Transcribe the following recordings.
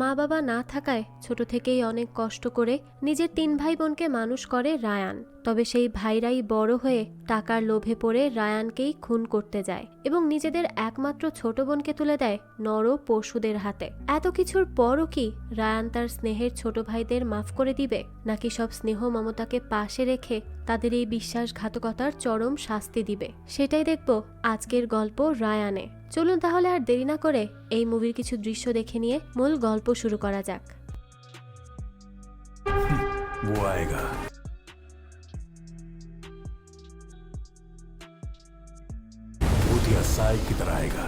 মা বাবা না থাকায় ছোট থেকেই অনেক কষ্ট করে নিজের 3 ভাই বোনকে মানুষ করে রায়ান। তবে সেই ভাইরাই বড় হয়ে টাকার লোভে পড়ে রায়ানকেই খুন করতে যায় এবং নিজেদের একমাত্র ছোট বোনকে তুলে দেয় নর পশুদের হাতে। এত কিছুর পরও কি রায়ান তার স্নেহের ছোট ভাইদের মাফ করে দিবে, নাকি সব স্নেহ মমতাকে পাশে রেখে তাদের এই বিশ্বাসঘাতকতার চরম শাস্তি দিবে? সেটাই দেখব আজকের গল্প রায়ানে। চলুন তাহলে আর দেরি না করে এই মুভির কিছু দৃশ্য দেখে নিয়ে মূল গল্প শুরু করা যাক। वो आएगा। भूतिया साई की तरह आएगा।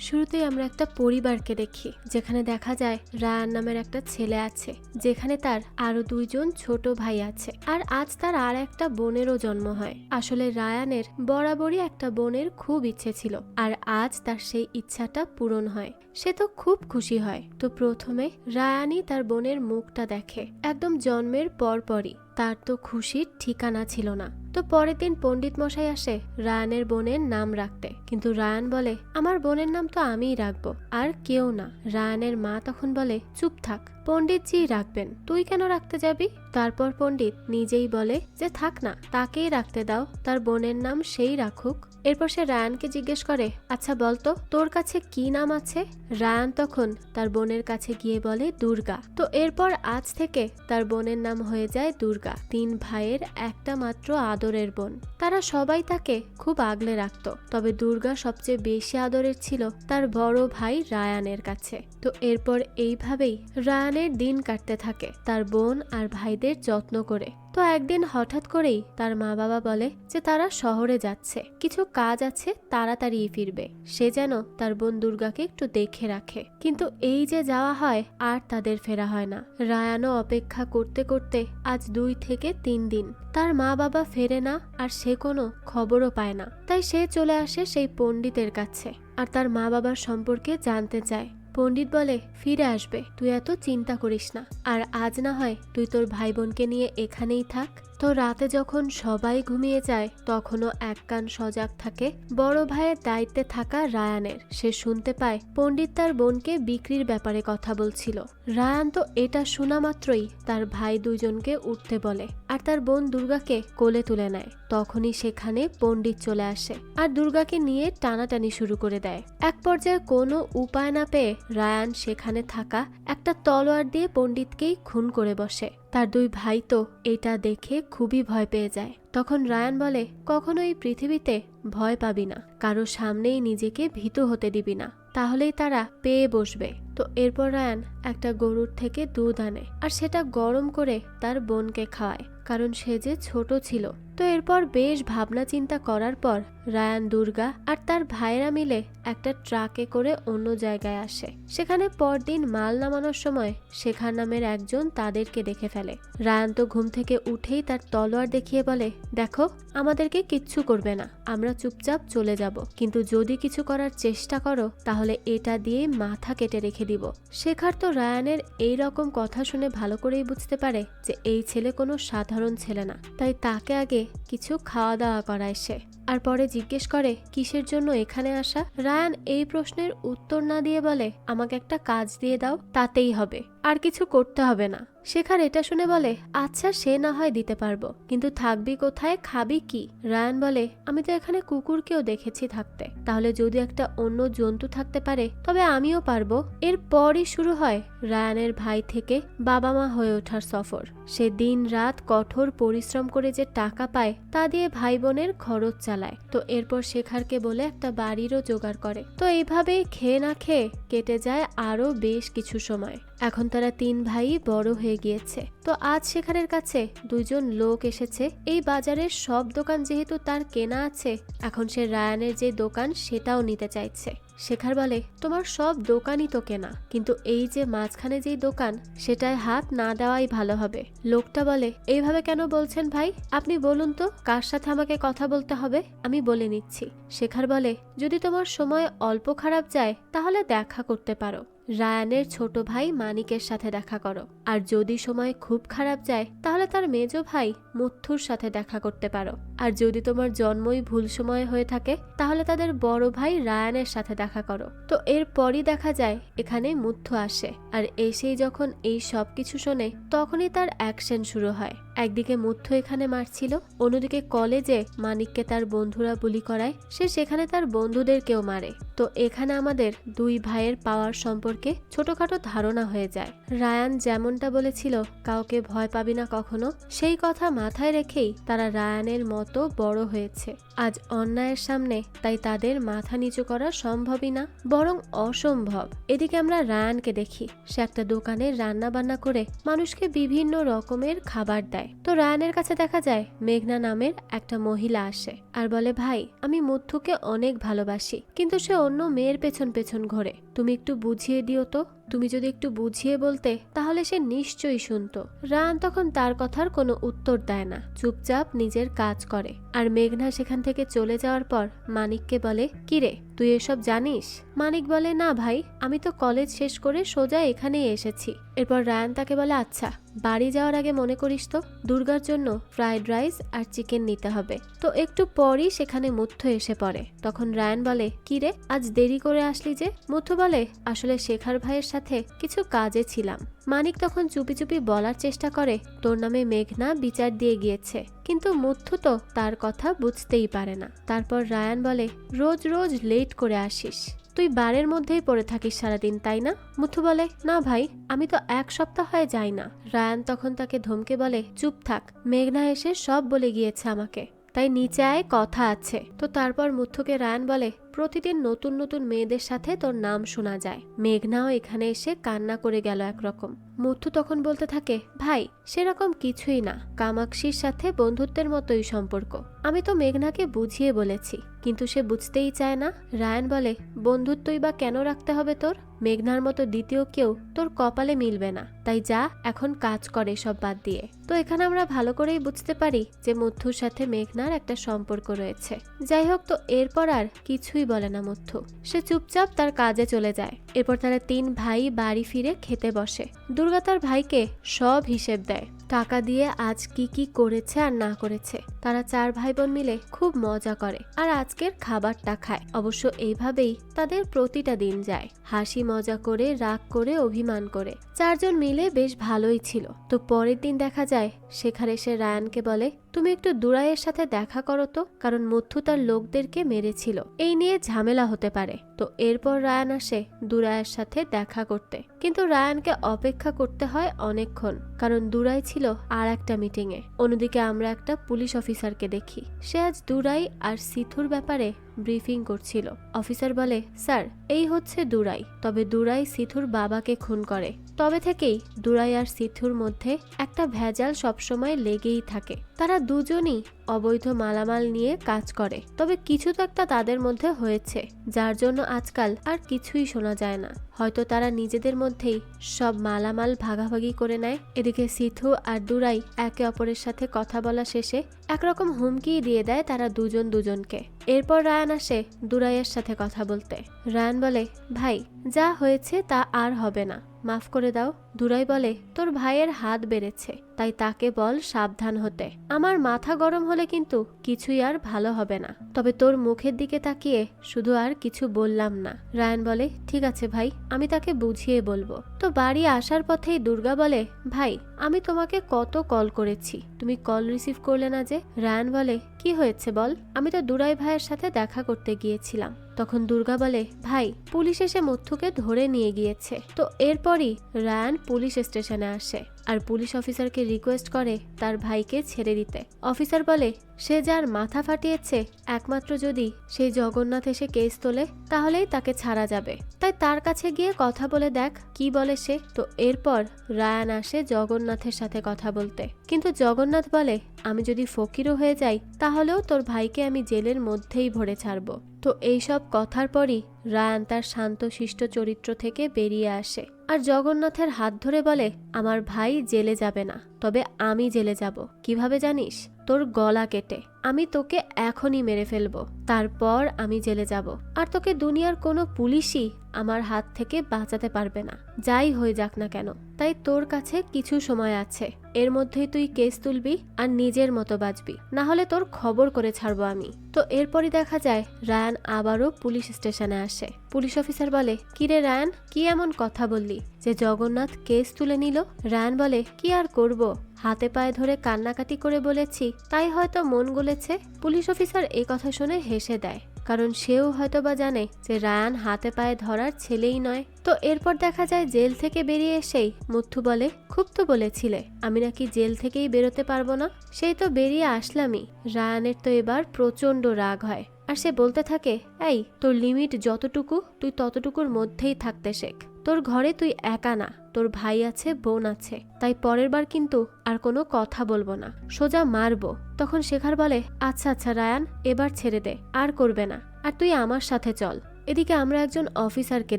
শুরুতেই আমরা একটা পরিবারকে দেখি, যেখানে দেখা যায় রায়ান নামের একটা ছেলে আছে, যেখানে তার আরো 2 জন ছোট ভাই আছে, আর আজ তার আর একটা বোনেরও জন্ম হয়। আসলে রায়ানের বরাবরই একটা বোনের খুব ইচ্ছে ছিল, আর আজ তার সেই ইচ্ছাটা পূরণ হয়। সে তো খুব খুশি হয়। তো প্রথমে রায়ানই তার বোনের মুখটা দেখে একদম জন্মের পরপরই। তার তো খুশির ঠিকানা ছিল না। তো পরের দিন পণ্ডিত মশাই আসে রায়ানের বোনের নাম রাখতে, কিন্তু রায়ান বলে আমার বোনের নাম তো আমিই রাখবো, আর কেউ না। রায়ানের মা তখন বলে চুপ থাক, পণ্ডিতজি রাখবেন, তুই কেন রাখতে যাবি? তারপর পণ্ডিত নিজেই বলে যে থাক না, তাকেই রাখতে দাও, তার বোনের নাম সেই রাখুক। এরপর সে রায়ানকে জিজ্ঞেস করে আচ্ছা বলতো তোর কাছে কি নাম আছে? রায়ান তখন তার বোনের কাছে গিয়ে বলে দুর্গা। তো এরপর আজ থেকে তার বোনের নাম হয়ে যায় দুর্গা। 3 ভাইয়ের একটা মাত্র আদরের বোন। তারা সবাই তাকে খুব আগলে রাখত, তবে দুর্গা সবচেয়ে বেশি আদরের ছিল তার বড় ভাই রায়ানের কাছে। তো এরপর এইভাবেই রায়ানের দিন কাটতে থাকে তার বোন আর ভাইদের যত্ন করে। তো একদিন হঠাৎ করেই তার মা বাবা বলে যে তারা শহরে যাচ্ছে, কিছু কাজ আছে, তাড়াতাড়ি ফিরবে। সে যেন তার বোন দুর্গাকে একটু দেখে রাখে। কিন্তু এই যে যাওয়া হয় আর তাদের ফেরা হয় না। রায়ানও অপেক্ষা করতে করতে আজ 2 থেকে 3 দিন তার মা বাবা ফেরে না, আর সে কোনো খবরও পায় না। তাই সে চলে আসে সেই পণ্ডিতের কাছে আর তার মা বাবার সম্পর্কে জানতে চায়। পণ্ডিত বলে ফিরে আসবে, তুই এত চিন্তা করিস না, আর আজ না হয় তুই তোর ভাই বোনকে নিয়ে এখানেই থাক। তো রাতে যখন সবাই ঘুমিয়ে যায় তখনও এক কান সজাগ থাকে বড় ভাইয়ের দায়িত্বে থাকা রায়ানের। সে শুনতে পায় পণ্ডিত তার বোনকে বিক্রির ব্যাপারে কথা বলছিল। রায়ান তো এটা শোনা মাত্রই তার ভাই 2 জনকে উঠতে বলে আর তার বোন দুর্গাকে কোলে তুলে নেয়। তখনই সেখানে পণ্ডিত চলে আসে আর দুর্গাকে নিয়ে টানাটানি শুরু করে দেয়। এক পর্যায়ে কোনো উপায় না পেয়ে রায়ান সেখানে থাকা একটা তলোয়ার দিয়ে পণ্ডিতকেই খুন করে বসে। তার 2 ভাই তো এটা দেখে খুবই ভয় পেয়ে যায়। তখন রায়ান বলে কখনো এই পৃথিবীতে ভয় পাবি না, কারো সামনেই নিজেকে ভীতু হতে দিবি না, তাহলেই তারা পেয়ে বসবে। তো এরপর রায়ান একটা গরুর থেকে দুধ আনে আর সেটা গরম করে তার বোনকে খাওয়ায়, কারণ সে যে ছোট ছিল। তো এরপর বেশ ভাবনা চিন্তা করার পর রায়ান, দুর্গা আর তার ভাইরা মিলে একটা ট্রাকে করে অন্য জায়গায় আসে। সেখানে পরদিন মাল নামানোর সময় শেখার নামের একজন তাদেরকে দেখে ফেলে। রায়ান তো ঘুম থেকে উঠেই তার তলোয়ার দেখিয়ে বলে দেখো, আমাদেরকে কিচ্ছু করবে না, আমরা চুপচাপ চলে যাব, কিন্তু যদি কিছু করার চেষ্টা করো তাহলে এটা দিয়ে মাথা কেটে রেখে দিব। শেখার তো রায়ানের এই রকম কথা শুনে ভালো করেই বুঝতে পারে যে এই ছেলে কোনো সাধারণ ছেলে না। তাই তাকে আগে কিছু খাওয়া দাওয়া করায় সে, আর পরে জিজ্ঞেস করে কিসের জন্য এখানে আসা। রায়ান এই প্রশ্নের উত্তর না দিয়ে বলে আমাকে একটা কাজ দিয়ে দাও, তাতেই হবে, আর কিছু করতে হবে না। শেখার এটা শুনে বলে আচ্ছা সে না হয় দিতে পারবো, কিন্তু থাকবি কোথায়, খাবি কি? রায়ান বলে আমি তো এখানে কুকুরকেও দেখেছি থাকতে, তাহলে যদি একটা অন্য জন্তু থাকতে পারে তবে আমিও পারবো। এরপরই শুরু হয় রায়ানের ভাই থেকে বাবা মা হয়ে ওঠার সফর। সে দিন রাত কঠোর পরিশ্রম করে যে টাকা পায় তা দিয়ে ভাই বোনের খরচ চালায়। তো এরপর শেখারকে বলে একটা বাড়িরও জোগাড় করে। তো এইভাবেই খেয়ে না খেয়ে কেটে যায় আরো বেশ কিছু সময়। এখন তারা 3 ভাই বড় হয়ে গিয়েছে। তো আজ শেখারের কাছে 2 জন লোক এসেছে। এই বাজারের সব দোকান যেহেতু তার কেনা আছে, এখন সে রায়ানের যে দোকান সেটাও নিতে চাইছে। শেখার বলে, তোমার সব দোকানই তো কেনা, কিন্তু এই যে মাঝখানে যেই দোকান সেটায় হাত না দেওয়াই ভালো হবে। লোকটা বলে, এইভাবে কেন বলছেন ভাই? আপনি বলুন তো কার সাথে আমাকে কথা বলতে হবে, আমি বলে নিচ্ছি। শেখার বলে, যদি তোমার সময় অল্প খারাপ যায় তাহলে দেখা করতে পারো, রায়ানের ছোট ভাই মানিকের সাথে দেখা করো। আর যদি সময় খুব খারাপ যায় তাহলে তার মেজ ভাই মুথুর সাথে দেখা করতে পারো। আর যদি তোমার জন্মই ভুল সময় হয়ে থাকে তাহলে তাদের বড় ভাই রায়ানের সাথে দেখা করো। তো এরপরই দেখা যায় এখানে মুথু আসে, আর এসেই যখন এই সব কিছু শোনে তখনই তার অ্যাকশন শুরু হয়। একদিকে মুথু এখানে মারছিল, অন্যদিকে কলেজে মানিককে তার বন্ধুরা বুলি করায়, সে সেখানে তার বন্ধুদেরকেও মারে। তো এখানে আমাদের দুই ভাইয়ের পাওয়ার সম্পর্কে ছোটখাটো ধারণা হয়ে যায়। রায়ান যেমনটা বলেছিল কাউকে ভয় পাবি না কখনো, সেই কথা মাথায় রেখেই তারা রায়ানের মতো বড় হয়েছে। আজ অন্যায়ের সামনে তাই তাদের মাথা নিচু করা সম্ভবই না, বরং অসম্ভব। এদিকে আমরা রায়ানকে দেখি, সে একটা দোকানে রান্না বান্না করে মানুষকে বিভিন্ন রকমের খাবার দেয়। তো রায়ানের কাছে দেখা যায় মেঘনা নামের একটা মহিলা আসে আর বলে, ভাই আমি মুথুকে অনেক ভালোবাসি, কিন্তু সে অন্য মেয়ের পেছন পেছন ঘোরে, তুমি একটু বুঝিয়ে দিও তো। তুমি যদি একটু বুঝিয়ে বলতে তাহলে সে নিশ্চয়ই শুনতো। রায়ান তখন তার কথার কোনো উত্তর দেয় না, চুপচাপ নিজের কাজ করে। আর মেঘনা সেখান থেকে চলে যাওয়ার পর মানিককে বলে, কিরে তুই এসব জানিস? মানিক বলে, না ভাই, আমি তো কলেজ শেষ করে সোজা এখানেই এসেছি। এরপর রায়ান তাকে বলে, আচ্ছা বাড়ি যাওয়ার আগে মনে করিস তো দুর্গার জন্য ফ্রাইড রাইস আর চিকেন নিতে হবে। তো একটু পরই সেখানে মুথু এসে পড়ে। তখন রায়ান বলে, কিরে আজ দেরি করে আসলি যে? মুথু বলে, আসলে শেখার ভাইয়ের সাথে কিছু কাজে ছিলাম। মানিক তখন চুপি চুপি বলার চেষ্টা করে, তোর নামে মেঘনা বিচার দিয়ে গিয়েছে, কিন্তু মুথু তো তার কথা বুঝতেই পারে না। তারপর রায়ান বলে, রোজ রোজ লেট করে আসিস, তুই বারের মধ্যেই পড়ে থাকিস সারাদিন তাই না? মুথু বলে, না ভাই, আমি তো এক সপ্তাহ হয়ে যাই না। রায়ান তখন তাকে ধমকে বলে, চুপ থাক, মেঘনা এসে সব বলে গিয়েছে আমাকে, তাই নিচে আয়, কথা আছে। তো তারপর মুথুকে রায়ান বলে, প্রতিদিন নতুন নতুন মেয়েদের সাথে তোর নাম শোনা যায়। মেঘনাও এখানে এসে কান্না করে গেল একরকম। মুথু তখন বলতে থাকে, ভাই সেরকম কিছুই না, কামাক্ষীর সাথে বন্ধুত্বের মতোই সম্পর্ক। আমি তো মেঘনাকে বুঝিয়ে বলেছি, কিন্তু সে বুঝতেই চায় না। রায়ান বলে, বন্ধুত্বই বা কেন রাখতে হবে তোর? মেঘনার মতো দ্বিতীয় কেউ তোর কপালে মিলবে না, তাই যা এখন কাজ করে সব বাদ দিয়ে। তো এখানে আমরা ভালো করেই বুঝতে পারি যে মুথুর সাথে মেঘনার একটা সম্পর্ক রয়েছে। যাই হোক, তো এরপর আর কিছুই বলে না মুথু, সে চুপচাপ তার কাজে চলে যায়। এরপর তারা তিন ভাই বাড়ি ফিরে খেতে বসে। দুর্গা তার ভাইকে সব হিসেব দেয়, টাকা দিয়ে আজ কি কি করেছে আর না করেছে। তারা চার ভাই বোন মিলে খুব মজা করে আর আজকের খাবারটা খায়। অবশ্য এইভাবেই তাদের প্রতিটা দিন যায়, হাসি মজা করে, রাগ করে, অভিমান করে। চারজন মিলে বেশ ভালোই ছিল। তো পরের দিন দেখা যায় শেখার এসে রায়ানকে বলে, তুমি একটু দুরাইয়ের সাথে দেখা করো তো, কারণ মুথু তার লোকদেরকে মেরেছিল, এই নিয়ে ঝামেলা হতে পারে। তো এরপর রায়ান আসে দুরাইয়ের সাথে দেখা করতে, কিন্তু রায়ানকে অপেক্ষা করতে হয় অনেকক্ষণ, কারণ দুরাই ছিল আর একটা মিটিং এ। অন্যদিকে আমরা একটা পুলিশ অফিসারকে দেখি, সে আজ দুরাই আর সিথুর ব্যাপারে ব্রিফিং করছিল। অফিসার বলে, স্যার এই হচ্ছে দুরাই, তবে দুরাই সিথুর বাবাকে খুন করে। তবে থেকেই দুরাই আর সিথুর মধ্যে একটা ভেজাল সবসময় লেগেই থাকে। তারা দুজনই অবৈধ মালামাল নিয়ে কাজ করে, তবে কিছু তো একটা তাদের মধ্যে হয়েছে, যার জন্য আজকাল আর কিছুই শোনা যায় না। হয়তো তারা নিজেদের মধ্যেই সব মালামাল ভাগাভাগি করে নেয়। এদিকে সিথু আর দুরাই একে অপরের সাথে কথা বলা শেষে একরকম হুমকি দিয়ে দেয় তারা দুজন দুজনকে। এরপর রায়ান আসে দুরাইয়ের সাথে কথা বলতে। রায়ান বলে, ভাই যা হয়েছে তা আর হবে না, মাফ করে দাও। দুরাই বলে, তোর ভাইয়ের হাত বেড়েছে, তাই তাকে বল সাবধান হতে। আমার মাথা গরম হলে কিন্তু কিছুই আর ভালো হবে না, তবে তোর মুখের দিকে তাকিয়ে শুধু আর কিছু বললাম না। রায়ান বলে, ঠিক আছে ভাই, আমি তাকে বুঝিয়ে বলবো। তো বাড়ি আসার পথেই দুর্গা বলে, ভাই আমি তোমাকে কত কল করেছি, তুমি কল রিসিভ করলে না যে? রায়ান বলে, কি হয়েছে বল? আমি তো দুরাই ভাইয়ের সাথে দেখা করতে গিয়েছিলাম। তখন দুর্গা বলে, ভাই পুলিশ এসে মুথুকে ধরে নিয়ে গিয়েছে। তো এরপরই রায়ান পুলিশ স্টেশনে আসে আর পুলিশ অফিসারকে রিকোয়েস্ট করে তার ভাইকে ছেড়ে দিতে। অফিসার বলে, সে যার মাথা ফাটিয়েছে, একমাত্র যদি সেই জগন্নাথ এসে কেস তোলে তাহলেই তাকে ছাড়া যাবে, তাই তার কাছে গিয়ে কথা বলে দেখ কি বলে সে। তো এরপর রায়ান আসে জগন্নাথের সাথে কথা বলতে, কিন্তু জগন্নাথ বলে, আমি যদি ফকিরও হয়ে যাই তাহলেও তোর ভাইকে আমি জেলের মধ্যেই ভরে ছাড়বো। তো এইসব কথার পরই রায়ান তার শান্তশিষ্ট চরিত্র থেকে বেরিয়ে আসে আর জগন্নাথের হাত ধরে বলে, আমার ভাই জেলে যাবে না, তবে আমি জেলে যাব। কিভাবে জানিস? তোর গলা কেটে। আমি তোকে এখনই মেরে ফেলবো, তারপর আমি জেলে যাব। আর তোকে দুনিয়ার কোনো পুলিশই আমার হাত থেকে বাঁচাতে পারবে না, যাই হয়ে যাক না কেন। তাই তোর কাছে কিছু সময় আছে, এর মধ্যেই তুই কেস তুলবি আর নিজের মতো বাঁচবি, না হলে তোর খবর করে ছাড়বো আমি। তো এরপরই দেখা যায় রায়ান আবারও পুলিশ স্টেশনে আসে। পুলিশ অফিসার বলে, কিরে রায়ান, কি এমন কথা বললি যে জগন্নাথ কেস তুলে নিল? রায়ান বলে, কি আর করব, হাতে পায়ে ধরে কান্নাকাটি করে বলেছি, তাই হয়তো মন গলেছে। পুলিশ অফিসার এই কথা শুনে হেসে দেয়, কারণ সেও হয়তোবা জানে যে রায়ান হাতে পায়ে ধরার ছেলেই নয়। তো এরপর দেখা যায় জেল থেকে বেরিয়ে এসেই মুথু বলে, খুব তো বলেছিলে আমি নাকি জেল থেকেই বেরোতে পারবো না, সেই তো বেরিয়ে আসলামই। রায়ানের তো এবার প্রচন্ড রাগ হয় আর সে বলতে থাকে, এই তোর লিমিট যতটুকু তুই ততটুকুর মধ্যেই থাকতে শেখ। তোর ঘরে তুই একা না, তোর ভাই আছে, বোন আছে, তাই পরের বার কিন্তু আর কোনো কথা বলবো না, সোজা মারবো। তখন শেখার বলে, আচ্ছা আচ্ছা রায়ান, এবার ছেড়ে দে, আর করবে না, আর তুই আমার সাথে চল। এদিকে আমরা একজন অফিসারকে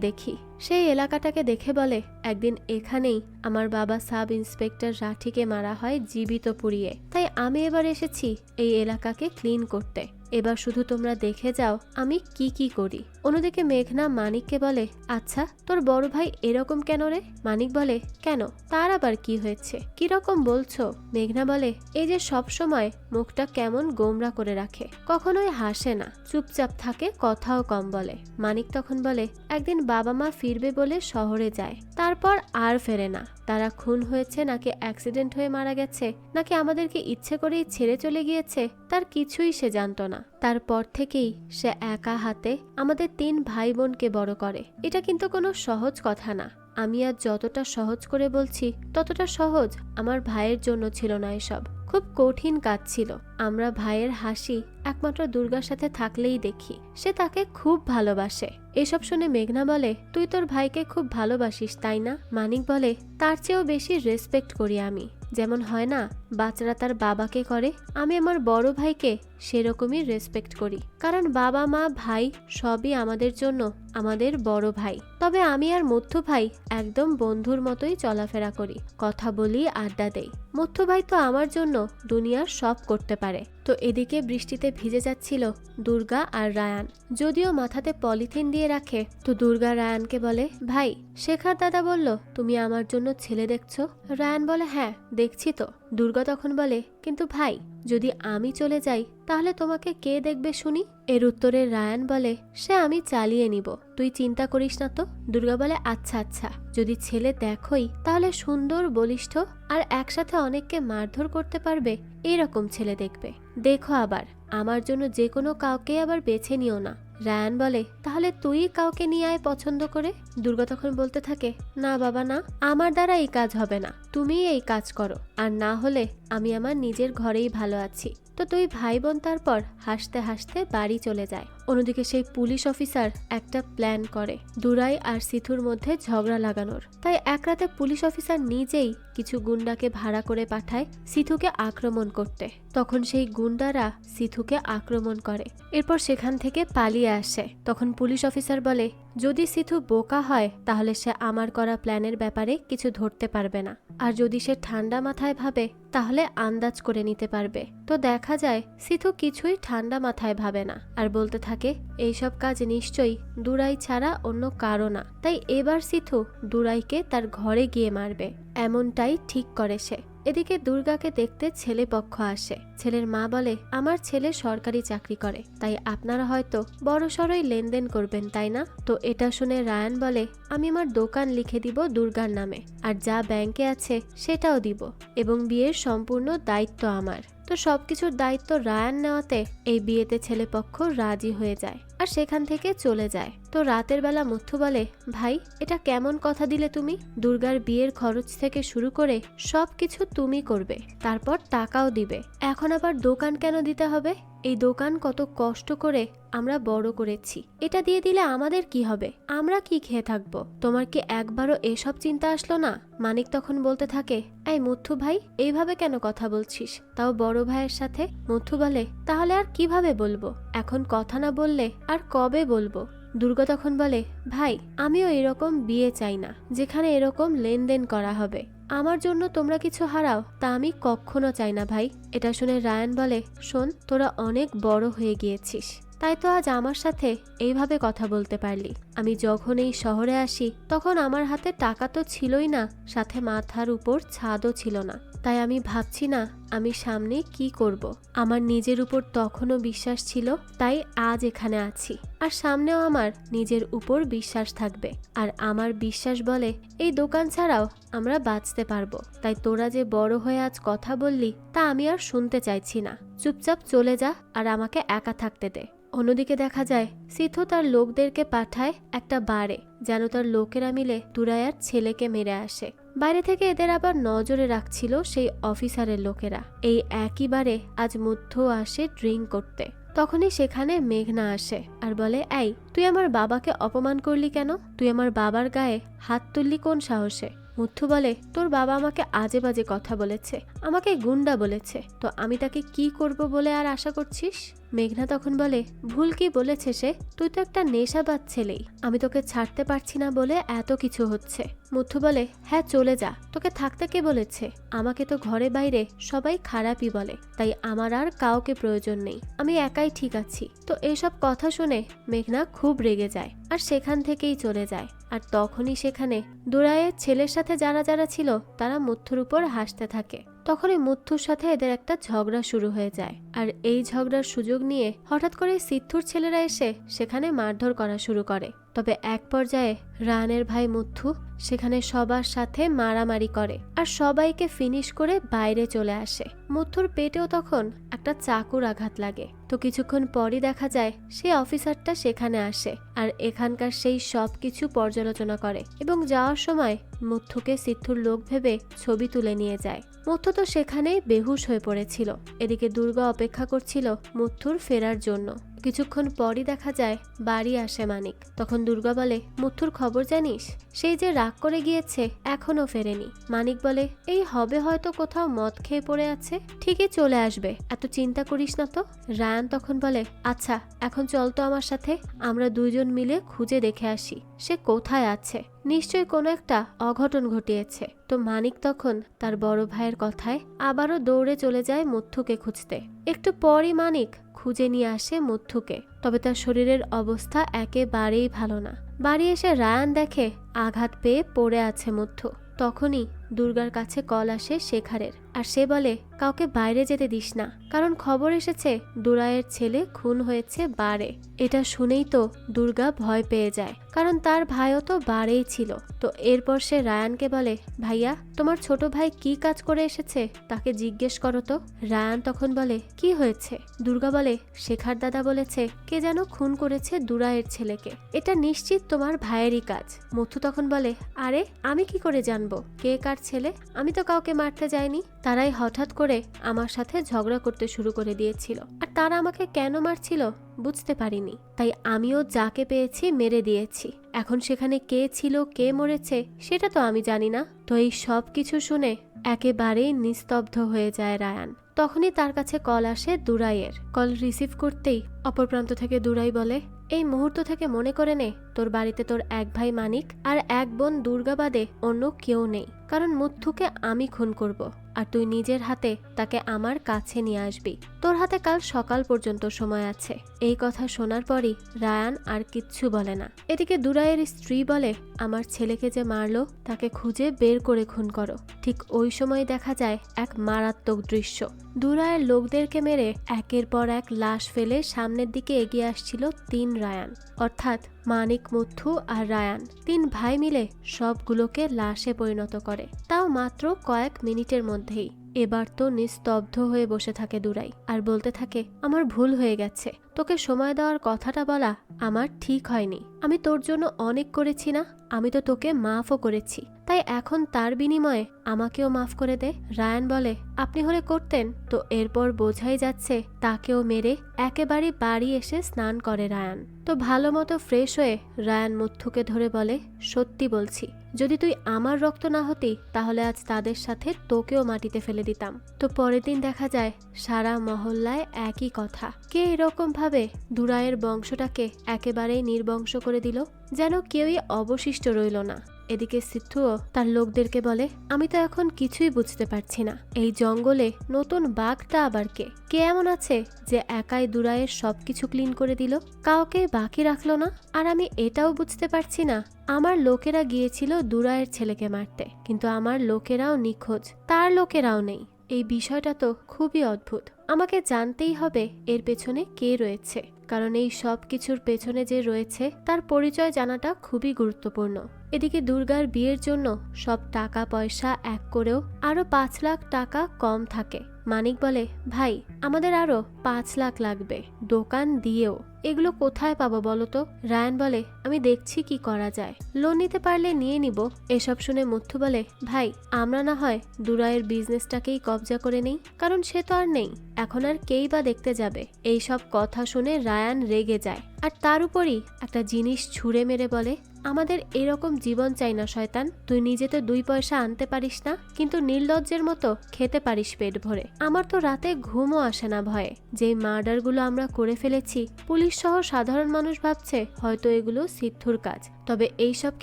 দেখি, সেই এলাকাটাকে দেখে বলে, একদিন এখানেই আমার বাবা সাব ইন্সপেক্টর রাঠিকে মারা হয় জীবিত পুড়িয়ে, তাই আমি এবার এসেছি এই এলাকাকে ক্লিন করতে। এবার শুধু তোমরা দেখে যাও আমি কি কি করি। অন্যদিকে মেঘনা মানিককে বলে, আচ্ছা তোর বড় ভাই এরকম কেন রে? মানিক বলে, কেন, তার আবার কি হয়েছে, কিরকম বলছো? মেঘনা বলে, এই যে সব সময় মুখটা কেমন গোমরা করে রাখে, কখনোই হাসে না, চুপচাপ থাকে, কথাও কম বলে। মানিক তখন বলে, একদিন বাবা মা ফিরবে বলে শহরে যায়, তারপর আর ফেরে না। তারা খুন হয়েছে নাকি অ্যাক্সিডেন্ট হয়ে মারা গেছে নাকি আমাদেরকে ইচ্ছে করেই ছেড়ে চলে গিয়েছে, তার কিছুই সে জানতো না। তারপর থেকেই সে একা হাতে আমাদের 3 ভাই বোনকে বড় করে। এটা কিন্তু কোনো সহজ কথা না। আমি আজ যতটা সহজ করে বলছি ততটা সহজ আমার ভাইয়ের জন্য ছিল না। এসব খুব কঠিন কাজ ছিল। আমরা ভাইয়ের হাসি একমাত্র দুর্গার সাথে থাকলেই দেখি, সে তাকে খুব ভালোবাসে। এসব শুনে মেঘনা বলে, তুই তোর ভাইকে খুব ভালোবাসিস তাই না? মানিক বলে, তার চেয়েও বেশি রেসপেক্ট করি আমি। যেমন হয় না বাচ্চারা তার বাবাকে করে, আমি আমার বড় ভাইকে সেরকমই রেসপেক্ট করি, কারণ বাবা মা ভাই সবই আমাদের জন্য আমাদের বড় ভাই। তবে আমি আর মধ্য ভাই একদম বন্ধুর মতোই চলাফেরা করি, কথা বলি, আড্ডা দেই। মধ্য ভাই তো আমার জন্য দুনিয়ার সব করতে পারে। তো এদিকে বৃষ্টিতে ভিজে যাচ্ছিল দুর্গা আর রায়ান, যদিও মাথাতে পলিথিন দিয়ে রাখে। তো দুর্গা রায়ানকে বলে, ভাই শেখার দাদা বলল তুমি আমার জন্য ছেলে দেখছো। রায়ান বলে, হ্যাঁ দেখছি তো। দুর্গা তখন বলে, কিন্তু ভাই যদি আমি চলে যাই তাহলে তোমাকে কে দেখবে শুনি? এর উত্তরে রায়ান বলে, সে আমি চালিয়ে নিব, তুই চিন্তা করিস না তো। দুর্গা বলে, আচ্ছা আচ্ছা, যদি ছেলে দেখোই তাহলে সুন্দর, বলিষ্ঠ আর একসাথে অনেককে মারধর করতে পারবে এরকম ছেলে দেখবে। দেখো আবার আমার জন্য যে কোনো কাউকে আবার বেছে নিও না। রায়ান বলে, তাহলে তুই কাউকে নিয়ে আয় পছন্দ করে। দুর্গা তখন বলতে থাকে, না বাবা না, আমার দ্বারা এই কাজ হবে না, তুমি এই কাজ করো, আর না হলে আমি আমার নিজের ঘরেই ভালো আছি। তো দুই ভাই বোন তারপর হাসতে হাসতে বাড়ি চলে যায়। অন্যদিকে সেই পুলিশ অফিসার একটা প্ল্যান করে দুরাই আর সিথুর মধ্যে ঝগড়া লাগানোর। তাই এক রাতে পুলিশ অফিসার নিজেই কিছু গুন্ডাকে ভাড়া করে পাঠায় সিথুকে আক্রমণ করতে। তখন সেই গুন্ডারা সিথুকে আক্রমণ করে, এরপর সেখান থেকে পালিয়ে আসে। তখন পুলিশ অফিসার বলে, যদি সিথু বোকা হয় তাহলে সে আমার করা প্ল্যানের ব্যাপারে কিছু ধরতে পারবে না, আর যদি সে ঠান্ডা মাথায় ভাবে তাহলে আন্দাজ করে নিতে পারবে। তো দেখা যায় সিথু কিছুই ঠান্ডা মাথায় ভাবে না আর বলতে থাকে, এইসব কাজ নিশ্চয়ই দুরাই ছাড়া অন্য কারো না। তাই এবার সিথু দুরাইকে তার ঘরে গিয়ে মারবে, এমনটাই ঠিক করে সে। এদিকে দুর্গাকে দেখতে ছেলে পক্ষ আসে। ছেলের মা বলে, আমার ছেলে সরকারি চাকরি করে, তাই আপনারা হয়তো বড় সড়ই লেনদেন করবেন তাই না? তো এটা শুনে রায়ান বলে, আমি আমার দোকান লিখে দিব দুর্গার নামে, আর যা ব্যাংকে আছে সেটাও দিব, এবং বিয়ের সম্পূর্ণ দায়িত্ব আমার। তো সবকিছুর দায়িত্ব রায়ান নেওয়াতে এই বিয়েতে ছেলেপক্ষ রাজি হয়ে যায় আর সেখান থেকে চলে যায়। তো রাতের বেলা মুথু বলে, ভাই এটা কেমন কথা দিলে তুমি? দুর্গার বিয়ের খরচ থেকে শুরু করে সবকিছু তুমি করবে, তারপর টাকাও দিবে, এখন আবার দোকান কেন দিতে হবে? এই দোকান কত কষ্ট করে আমরা বড় করেছি, এটা দিয়ে দিলে আমাদের কি হবে? আমরা কি খেয়ে থাকবো? তোমার কি একবারও এসব চিন্তা আসলো না? মানিক তখন বলতে থাকে, এই মুথু ভাই এইভাবে কেন কথা বলছিস, তাও বড় ভাইয়ের সাথে? মুথু বলে, তাহলে আর কিভাবে বলবো, এখন কথা না বললে আর কবে বলবো? দুর্গা তখন বলে, ভাই আমিও এরকম বিয়ে চাই না যেখানে এরকম লেনদেন করা হবে। আমার জন্য তোমরা কিছু হারাও তা আমি কখনো চাই না ভাই। এটা শুনে রায়ান বলে, শোন, তোরা অনেক বড় হয়ে গিয়েছিস, তাই তো আজ আমার সাথে এইভাবে কথা বলতে পারলি। আমি যখন এই শহরে আসি তখন আমার হাতে টাকা তো ছিলই না, সাথে মাথার উপর ছাদও ছিল না। তাই আমি ভাবছি না আমি সামনে কি করব। আমার নিজের উপর তখনও বিশ্বাস ছিল, তাই আজ এখানে আছি, আর সামনেও আমার নিজের উপর বিশ্বাস থাকবে। আর আমার বিশ্বাস বলে এই দোকান ছাড়াও আমরা বাঁচতে পারবো। তাই তোরা যে বড় হয়ে আজ কথা বললি তা আমি আর শুনতে চাইছি না। চুপচাপ চলে যা আর আমাকে একা থাকতে দে। অন্যদিকে দেখা যায় সিথু তার লোকদেরকে পাঠায় একটা বারে, যেন তার লোকেরা মিলে দুরায়ার ছেলেকে মেরে আসে। বাইরে থেকে এদের আবার নজরে রাখছিল সেই অফিসারের লোকেরা। এই একই বারে আজ মুথু আসে ড্রিঙ্ক করতে। তখনই সেখানে মেঘনা আসে আর বলে, এই তুই আমার বাবাকে অপমান করলি কেন? তুই আমার বাবার গায়ে হাত তুললি কোন সাহসে? মুথু বলে, তোর বাবা আমাকে আজে বাজে কথা বলেছে, আমাকে গুন্ডা বলেছে, তো আমি তাকে কি করব বলে আর আশা করছিস? মেঘনা তখন বলে, ভুল কি বলেছে সে? তুই তো একটা নেশাবাজ ছেলেই, আমি তোকে ছাড়তে পারছি না বলে এত কিছু হচ্ছে। মুথু বলে, হ্যাঁ চলে যা, তোকে থাকতে কে বলেছে? আমাকে তো ঘরে বাইরে সবাই খারাপই বলে, তাই আমার আর কাউকে প্রয়োজন নেই, আমি একাই ঠিক আছি। তো এসব কথা শুনে মেঘনা খুব রেগে যায় আর সেখান থেকেই চলে যায়। আর তখনই সেখানে দুরায়ের ছেলের সাথে যারা যারা ছিল তারা মুথুর উপর হাসতে থাকে। তখনই মুথুর সাথে এদের একটা ঝগড়া শুরু হয়ে যায়। আর এই ঝগড়ার সুযোগ নিয়ে হঠাৎ করে সিথুর ছেলেরা এসে সেখানে মারধর করা শুরু করে। তবে এক পর্যায়ে রায়ানের ভাই মুথু সেখানে সবার সাথে মারামারি করে আর সবাইকে ফিনিশ করে বাইরে চলে আসে। মুথুর পেটেও তখন একটা চাকুর আঘাত লাগে। তো কিছুক্ষণ পরই দেখা যায় সেই অফিসারটা সেখানে আসে আর এখানকার সেই সব কিছু পর্যালোচনা করে এবং যাওয়ার সময় মুথুকে সিথুর লোক ভেবে ছবি তুলে নিয়ে যায়। মুথু তো সেখানেই বেহুশ হয়ে পড়েছিল। এদিকে দুর্গা অপেক্ষা করছিল মুথুর ফেরার জন্য। কিছুক্ষণ পরই দেখা যায় বাড়ি আসে মানিক। তখন দুর্গা বলে, মুথুর খবর জানিস? সেই যে রাগ করে গিয়েছে এখনো ফেরেনি। মানিক বলে, এই হবে হয়তো কোথাও মদ খেয়ে পড়ে আছে, ঠিকই চলে আসবে, এত চিন্তা করিস না তো। রায়ান তখন বলে, আচ্ছা এখন চল তো আমার সাথে, আমরা দুইজন মিলে খুঁজে দেখে আসি সে কোথায় আছে, নিশ্চয়ই কোনো একটা অঘটন ঘটিয়েছে। তো মানিক তখন তার বড় ভাইয়ের কথায় আবারও দৌড়ে চলে যায় মুথুকে খুঁজতে। একটু পরই মানিক খুঁজে নিয়ে আসে মুথুকে। তবে তার শরীরের অবস্থা একেবারেই ভালো না। বাড়ি এসে রায়ান দেখে আঘাত পেয়ে পড়ে আছে মুথু। তখনই দুর্গার কাছে কল আসে শেখারের, আর সে বলে, কাউকে বাইরে যেতে দিস না, কারণ খবর এসেছে দুরায়ের ছেলে খুন হয়েছে বারে। এটা শুনেই তো দুর্গা ভয় পেয়ে যায়, কারণ তার ভাইও তো বারেই ছিল। তো এরপর সে রায়ানকে বলে, ভাইয়া তোমার ছোট ভাই কি কাজ করে এসেছে তাকে জিজ্ঞেস করো তো। রায়ান তখন বলে, কি হয়েছে? দুর্গা বলে, শেখার দাদা বলেছে কে যেন খুন করেছে দুরায়ের ছেলেকে, এটা নিশ্চিত তোমার ভাইয়েরই কাজ। মুথু তখন বলে, আরে আমি কি করে জানবো কে কার ছেলে? আমি তো কাউকে মারতে যাইনি, তারাই হঠাৎ করে আমার সাথে ঝগড়া করতে শুরু করে দিয়েছিল, আর তারা আমাকে কেন মারছিল বুঝতে পারিনি, তাই আমিও যাকে পেয়েছি মেরে দিয়েছি। এখন সেখানে কে ছিল কে মরেছে সেটা তো আমি জানি না। তো এই সব কিছু শুনে একেবারেই নিস্তব্ধ হয়ে যায় রায়ান। তখনই তার কাছে কল আসে দুরাইয়ের। কল রিসিভ করতেই অপর প্রান্ত থেকে দুরাই বলে, এই মুহূর্ত থেকে মনে করে নে তোর বাড়িতে তোর এক ভাই মানিক আর এক বোন দুর্গা বাদে অন্য কেউ নেই, কারণ মুথুকে আমি খুন করব আর তুই নিজের হাতে তাকে আমার কাছে নিয়ে আসবি। তোর হাতে কাল সকাল পর্যন্ত সময় আছে। এই কথা শোনার পরই রায়ান আর কিচ্ছু বলে না। এদিকে দুরাইয়ের স্ত্রী বলে, আমার ছেলেকে যে মারলো তাকে খুঁজে বের করে খুন করো। ঠিক ওই সময় দেখা যায় এক মারাত্মক দৃশ্য। দুরাইয়ের লোকদেরকে মেরে একের পর এক লাশ ফেলে সামনের দিকে এগিয়ে আসছিল তিন রায়ান, অর্থাৎ মানিক, মুথু আর রায়ান। তিন ভাই মিলে সবগুলোকে লাশে পরিণত করে, তাও মাত্র কয়েক মিনিটের মধ্যেই। এবার তো নিস্তব্ধ হয়ে বসে থাকে দুরাই আর বলতে থাকে, আমার ভুল হয়ে গেছে, তোকে সময় দেওয়ার কথাটা বলা আমার ঠিক হয়নি। আমি তোর জন্য অনেক করেছি না, আমি তো তোকে মাফও করেছি, তাই এখন তার বিনিময়ে আমাকেও মাফ করে দে। রায়ান বলে, আপনি হলে করতেন। তো এরপর বোঝাই যাচ্ছে তাকেও মেরে একেবারে বাড়ি এসে স্নান করে রায়ান। তো ভালো মতো ফ্রেশ হয়ে রায়ান মুথুকে ধরে বলে, সত্যি বলছি, যদি তুই আমার রক্ত না হতি তাহলে আজ তাদের সাথে তোকেও মাটিতে ফেলে দিতাম। তো পরের দিন দেখা যায় সারা মহল্লায় একই কথা, কে এরকম ভাবে দুরায়ের বংশটাকে একেবারেই নির্বংশ করে দিল, যেন কেউই অবশিষ্ট রইল না। এদিকে সিদ্ধুও তার লোকদেরকে বলে, আমি তো এখন কিছুই বুঝতে পারছি না, এই জঙ্গলে নতুন বাঘটা আবার কে এমন আছে যে একাই দুরায়ের সবকিছু ক্লিন করে দিল, কাউকে বাকি রাখলো না। আর আমি এটাও বুঝতে পারছি না, আমার লোকেরা গিয়েছিল দুরায়ের ছেলেকে মারতে, কিন্তু আমার লোকেরাও নিখোঁজ, তার লোকেরাও নেই। এই বিষয়টা তো খুবই অদ্ভুত। আমাকে জানতেই হবে এর পেছনে কে রয়েছে, কারণ এই সব কিছুর পেছনে যে রয়েছে তার পরিচয় জানাটা খুবই গুরুত্বপূর্ণ। এদিকে দুর্গার বিয়ের জন্য সব টাকা পয়সা এক করেও আরো 5 লাখ টাকা কম থাকে। মানিক বলে, ভাই আমাদের আরো 5 লাখ লাগবে, দোকান দিয়েও। এগুলো কোথায় পাবো বলো তো? রায়ান বলে, আমি দেখছি কি করা যায়, লোন নিতে পারলে নিয়ে নিব। এসব শুনে মুথু বলে, ভাই আমরা না হয় দুরায়ের বিজনেসটাকেই কবজা করে নেই, কারণ সে তো আর নেই, এখন আর কেই বা দেখতে যাবে। এই সব কথা শুনে রায়ান রেগে যায়, আর তার উপরই একটা জিনিস ছুঁড়ে মেরে বলে, আমাদের এরকম জীবন চাই না শয়তান। তুই নিজে তো 2 পয়সা আনতে পারিস না, কিন্তু নির্লজ্জের মতো খেতে পারিস পেট ভরে। আমার তো রাতে ঘুমও আসে না ভয়ে। যেই মার্ডারগুলো আমরা করে ফেলেছি, পুলিশ সহ সাধারণ মানুষ ভাবছে হয়তো এগুলো সিদ্ধুর কাজ, তবে এইসব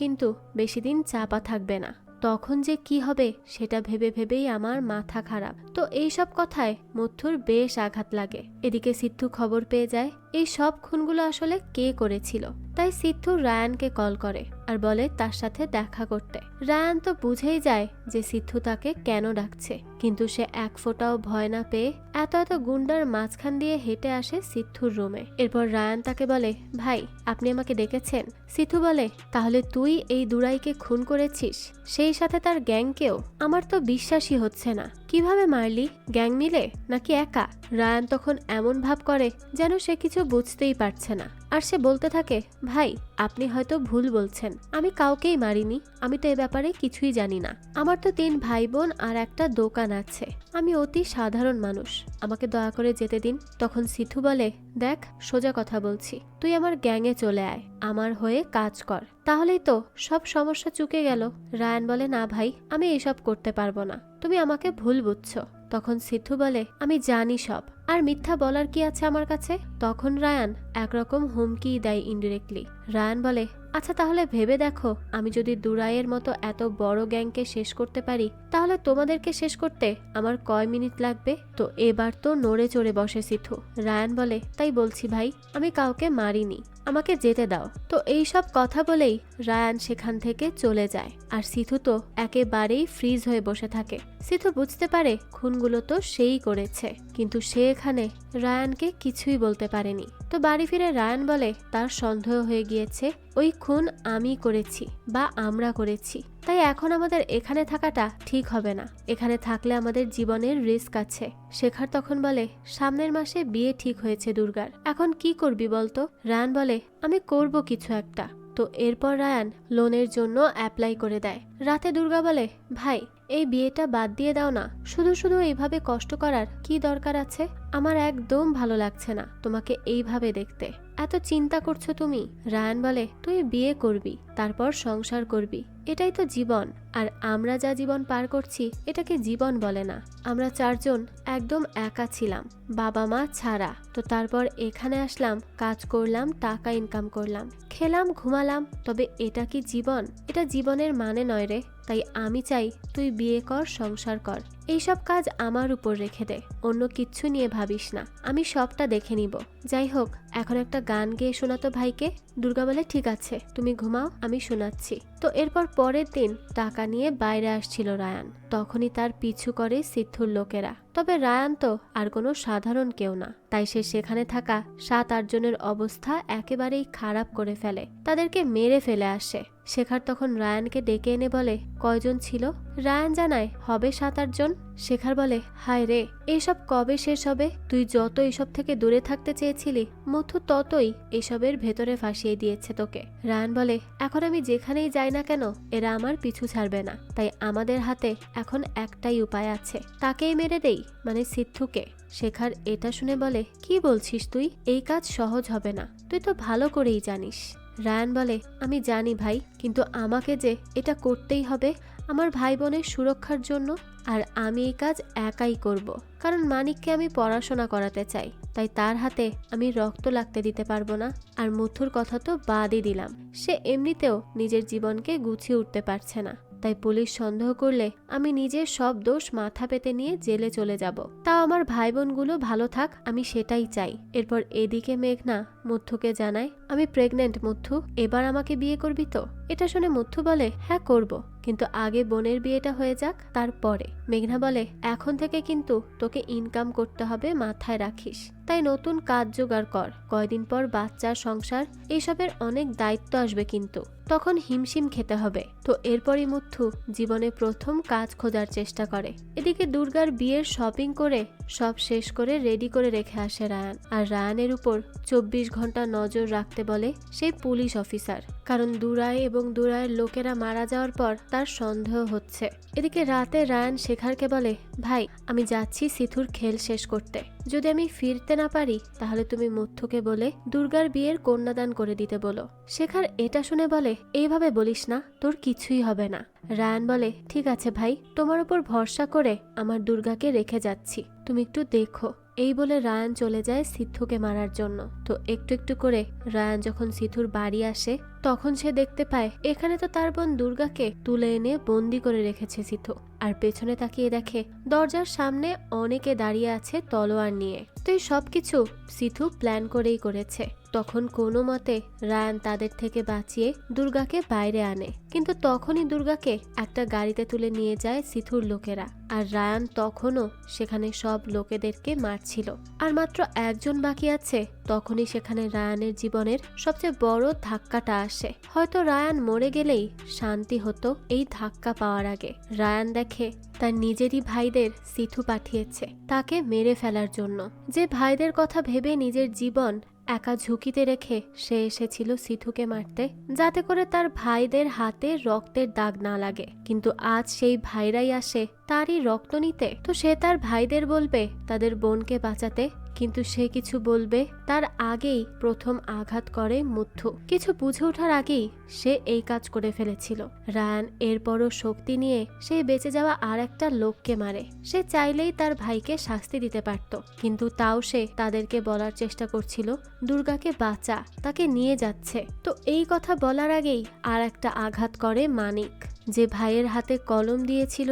কিন্তু বেশি দিন চাপা থাকবে না। তখন যে কি হবে সেটা ভেবে ভেবেই আমার মাথা খারাপ। তো এইসব কথায় মথুর বেশ আঘাত লাগে। এদিকে সিদ্ধু খবর পেয়ে যায় এই সব খুনগুলো আসলে কে করেছিল, তাই সিদ্ধু রায়ানকে কল করে আর বলে তার সাথে দেখা করতে। রায়ান তো বুঝেই যায় যে সিদ্ধু তাকে কেন ডাকছে, কিন্তু সে এক ফোঁটাও ভয় না পেয়ে এত এত গুন্ডার মাঝখান দিয়ে হেঁটে আসে সিদ্ধুর রুমে। এরপর রায়ান তাকে বলে, ভাই আপনি আমাকে ডেকেছেন? সিদ্ধু বলে, তাহলে তুই এই দুরাইকে খুন করেছিস, সেই সাথে তার গ্যাংকেও? আমার তো বিশ্বাসই হচ্ছে না, কিভাবে মারলি? গ্যাং মিলে নাকি একা? রায়ান তখন এমন ভাব করে যেন সে কিছু বুঝতেই পারছে না, আর সে বলতে থাকে, ভাই আপনি হয়তো ভুল বলছেন, আমি কাউকেই মারিনি, আমি তো এ ব্যাপারে কিছুই জানি না। আমার তো 3 ভাই বোন আর একটা দোকান আছে, আমি অতি সাধারণ মানুষ, আমাকে দয়া করে যেতে দিন। তখন সিদ্ধু বলে, দেখ সোজা কথা বলছি, তুই আমার গ্যাংয়ে চলে আয়, আমার হয়ে কাজ কর, তাহলেই তো সব সমস্যা চুকে গেল। রায়ান বলে, না ভাই আমি এসব করতে পারবো না, তুমি আমাকে ভুল বুঝছো। তখন সিদ্ধু বলে, আমি জানি সব, আর মিথ্যা বলার কি আছে আমার কাছে? তখন রায়ান একরকম হুমকি দেয় ইনডিরেক্টলি। রায়ান বলে, আচ্ছা তাহলে ভেবে দেখো, আমি যদি দুরাইয়ের মতো এত বড় গ্যাংকে শেষ করতে পারি, তাহলে তোমাদেরকে শেষ করতে আমার কয় মিনিট লাগবে? তো এবার তো নড়ে চড়ে বসে সিদ্ধু। রায়ান বলে, তাই বলছি ভাই, আমি কাউকে মারিনি, আমাকে যেতে দাও। তো এই সব কথা বলেই রায়ান সেখান থেকে চলে যায়, আর সিধু তো একেবারেই ফ্রিজ হয়ে বসে থাকে। সিধু বুঝতে পারে খুনগুলো তো সেই করেছে, কিন্তু সে এখানে রায়ানকে কিছুই বলতে পারেনি। তো বাড়ি ফিরে রায়ান বলে তার সন্দেহ হয়ে গিয়েছে ওই খুন আমি করেছি বা আমরা করেছি, তাই এখন আমাদের এখানে থাকাটা ঠিক হবে না, এখানে থাকলে আমাদের জীবনের রিস্ক আছে। শেখর তখন বলে, সামনের মাসে বিয়ে ঠিক হয়েছে দুর্গার, এখন কি করবি বলতো? রায়ান বলে, আমি করব কিছু একটা। তো এরপর রায়ান লোনের জন্য অ্যাপ্লাই করে দেয়। রাতে দুর্গা বলে, ভাই এই বিয়েটা বাদ দিয়ে দাও না, শুধু শুধু এইভাবে কষ্ট করার কি দরকার আছে? আমার একদম ভালো লাগছে না তোমাকে এইভাবে দেখতে, এত চিন্তা করছো তুমি। রায়ান বলে, তুই বিয়ে করবি, তারপর সংসার করবি, এটাই তো জীবন। আর আমরা যা জীবন পার করছি এটাকে জীবন বলে না। আমরা 4 জন একদম একা ছিলাম, বাবা মা ছাড়া। তো তারপর এখানে আসলাম, কাজ করলাম, টাকা ইনকাম করলাম, খেলাম, ঘুমালাম, তবে এটা কি জীবন? এটা জীবনের মানে নয় রে। তাই আমি চাই তুই বিয়ে কর, সংসার কর, এইসব কাজ আমার উপর রেখে দে, অন্য কিচ্ছু নিয়ে ভাবিস না, আমি সবটা দেখে নিব। যাই হোক, এখন একটা গান গেয়ে শোনাতো ভাইকে। দুর্গা বলে, ঠিক আছে তুমি ঘুমাও, আমি শোনাচ্ছি। তো এরপর পরের দিন টাকা নিয়ে বাইরে আসছিল রায়ান, তখনই তার পিছু করে সিদ্ধুর লোকেরা। তবে রায়ান তো আর কোনো সাধারণ কেউ না, তাই সে সেখানে থাকা 7-8 জনের অবস্থা একেবারেই খারাপ করে ফেলে, তাদেরকে মেরে ফেলে আসে। শেখর তখন রায়ানকে ডেকে এনে বলে, কয়জন ছিল? রায়ান জানায়, হবে 7-8 জন। শেখর বলে, হায় রে, এসব কবে শেষ হবে? তুই যত এসব থেকে দূরে থাকতে চেয়েছিলি, মথু ততই এসবের ভেতরে ফাঁসিয়ে দিয়েছে তোকে। রায়ান বলে, এখন আমি যেখানেই যাই না কেন এরা আমার পিছু ছাড়বে না, তাই আমাদের হাতে এখন একটাই উপায় আছে, তাকেই মেরে দেই, মানে সিদ্ধুকে। শেখর এটা শুনে বলে, কি বলছিস তুই? এই কাজ সহজ হবে না, তুই তো ভালো করেই জানিস। রায়ান বলে, আমি জানি ভাই, কিন্তু আমাকে যে এটা করতেই হবে আমার ভাই বোনের সুরক্ষার জন্য। আর আমি এই কাজ একাই করব, কারণ মানিককে আমি পড়াশোনা করাতে চাই, তাই তার হাতে আমি রক্ত লাগতে দিতে পারবো না। আর মুথুর কথা তো বাদই দিলাম, সে এমনিতেও নিজের জীবনকে গুছিয়ে উঠতে পারছে না, তাই পুলিশ সন্দেহ করলে আমি নিজের সব দোষ মাথা পেতে নিয়ে জেলে চলে যাব। তাও আমার ভাই বোনগুলো ভালো থাক, আমি সেটাই চাই। এরপর এদিকে মেঘনা মুথুকে জানায়, আমি প্রেগনেন্ট মুথু, এবার আমাকে বিয়ে করবি তো? এটা শুনে মুথু বলে, হ্যাঁ করব, কিন্তু আগে বোনের বিয়েটা হয়ে যাক, তারপরে। মেঘনা বলে, এখন থেকে কিন্তু তোকে ইনকাম করতে হবে, মাথায় রাখিস। তাই নতুন কাজ জোগাড় কর, কয়দিন পর বাচ্চার সংসার এইসবের অনেক দায়িত্ব আসবে, কিন্তু তখন হিমশিম খেতে হবে। তো এরপরই মুথু জীবনে প্রথম কাজ খোঁজার চেষ্টা করে। এদিকে দুর্গার বিয়ের শপিং করে সব শেষ করে রেডি করে রেখে আসে রায়ান। আর রায়ানের উপর 24 ঘন্টা নজর রাখতে বলে সেই পুলিশ অফিসার, কারণ দুরাই এবং দুরাইয়ের লোকেরা মারা যাওয়ার পর তার সন্দেহ হচ্ছে। এদিকে রাতে রায়ান শেখারকে বলে, ভাই আমি যাচ্ছি সিথুর খেল শেষ করতে, যদি আমি ফিরতে না পারি তাহলে তুমি মুথুকে বলে দুর্গার বিয়ের কন্যাদান করে দিতে বলো। শেখার এটা শুনে বলে, এইভাবে বলিস না, তোর কিছুই হবে না। রায়ান বলে, ঠিক আছে ভাই, তোমার উপর ভরসা করে আমার দুর্গাকে রেখে যাচ্ছি, তুমি একটু দেখো। এই বলে রায়ান চলে যায় সিথুকে মারার জন্য। তো একটু একটু করে রায়ান যখন সিথুর বাড়ি আসে, তখন সে দেখতে পায় এখানে তো তার বোন দুর্গাকে তুলে এনে বন্দি করে রেখেছে সিথু। আর পেছনে তাকিয়ে দেখে দরজার সামনে অনেকে দাঁড়িয়ে আছে তলোয়ার নিয়ে। তো এই সবকিছু সিথু প্ল্যান করেই করেছে। তখন কোনো মতে রায়ান তাদের থেকে বাঁচিয়ে দুর্গাকে বাইরে আনে, কিন্তু তখনই দুর্গাকে একটা গাড়িতে তুলে নিয়ে যায় সিথুর লোকেরা। আর রায়ান তখনও সেখানে সব লোকেদেরকে মারছিল। আর মাত্র একজন বাকি আছে, তখনই সেখানে রায়ানের জীবনের সবচেয়ে বড় ধাক্কাটা আসে। হয়তো রায়ান মরে গেলেই শান্তি হতো এই ধাক্কা পাওয়ার আগে। রায়ান দেখে তার নিজেরই ভাইদের সিথু পাঠিয়েছে তাকে মেরে ফেলার জন্য। যে ভাইদের কথা ভেবে নিজের জীবন একা ঝুঁকিতে রেখে সে এসেছিল সিথুকে মারতে, যাতে করে তার ভাইদের হাতে রক্তের দাগ না লাগে। কিন্তু আজ সেই ভাইরাই আসে তারই রক্ত নিতে। তো সে তার ভাইদের বলবে তাদের বোনকে বাঁচাতে, কিন্তু সে কিছু বলবে তার আগেই প্রথম আঘাত করে মুথু। কিছু বুঝে ওঠার আগেই সে এই কাজ করে ফেলেছিল। রায়ান এরপরও শক্তি নিয়ে সেই বেঁচে যাওয়া আর একটা লোককে মারে। সে চাইলেই তার ভাইকে শাস্তি দিতে পারত, কিন্তু তাও সে তাদেরকে বলার চেষ্টা করছিল দুর্গাকে বাঁচা, তাকে নিয়ে যাচ্ছে। তো এই কথা বলার আগেই আর একটা আঘাত করে মানিক। যে ভাইয়ের হাতে কলম দিয়েছিল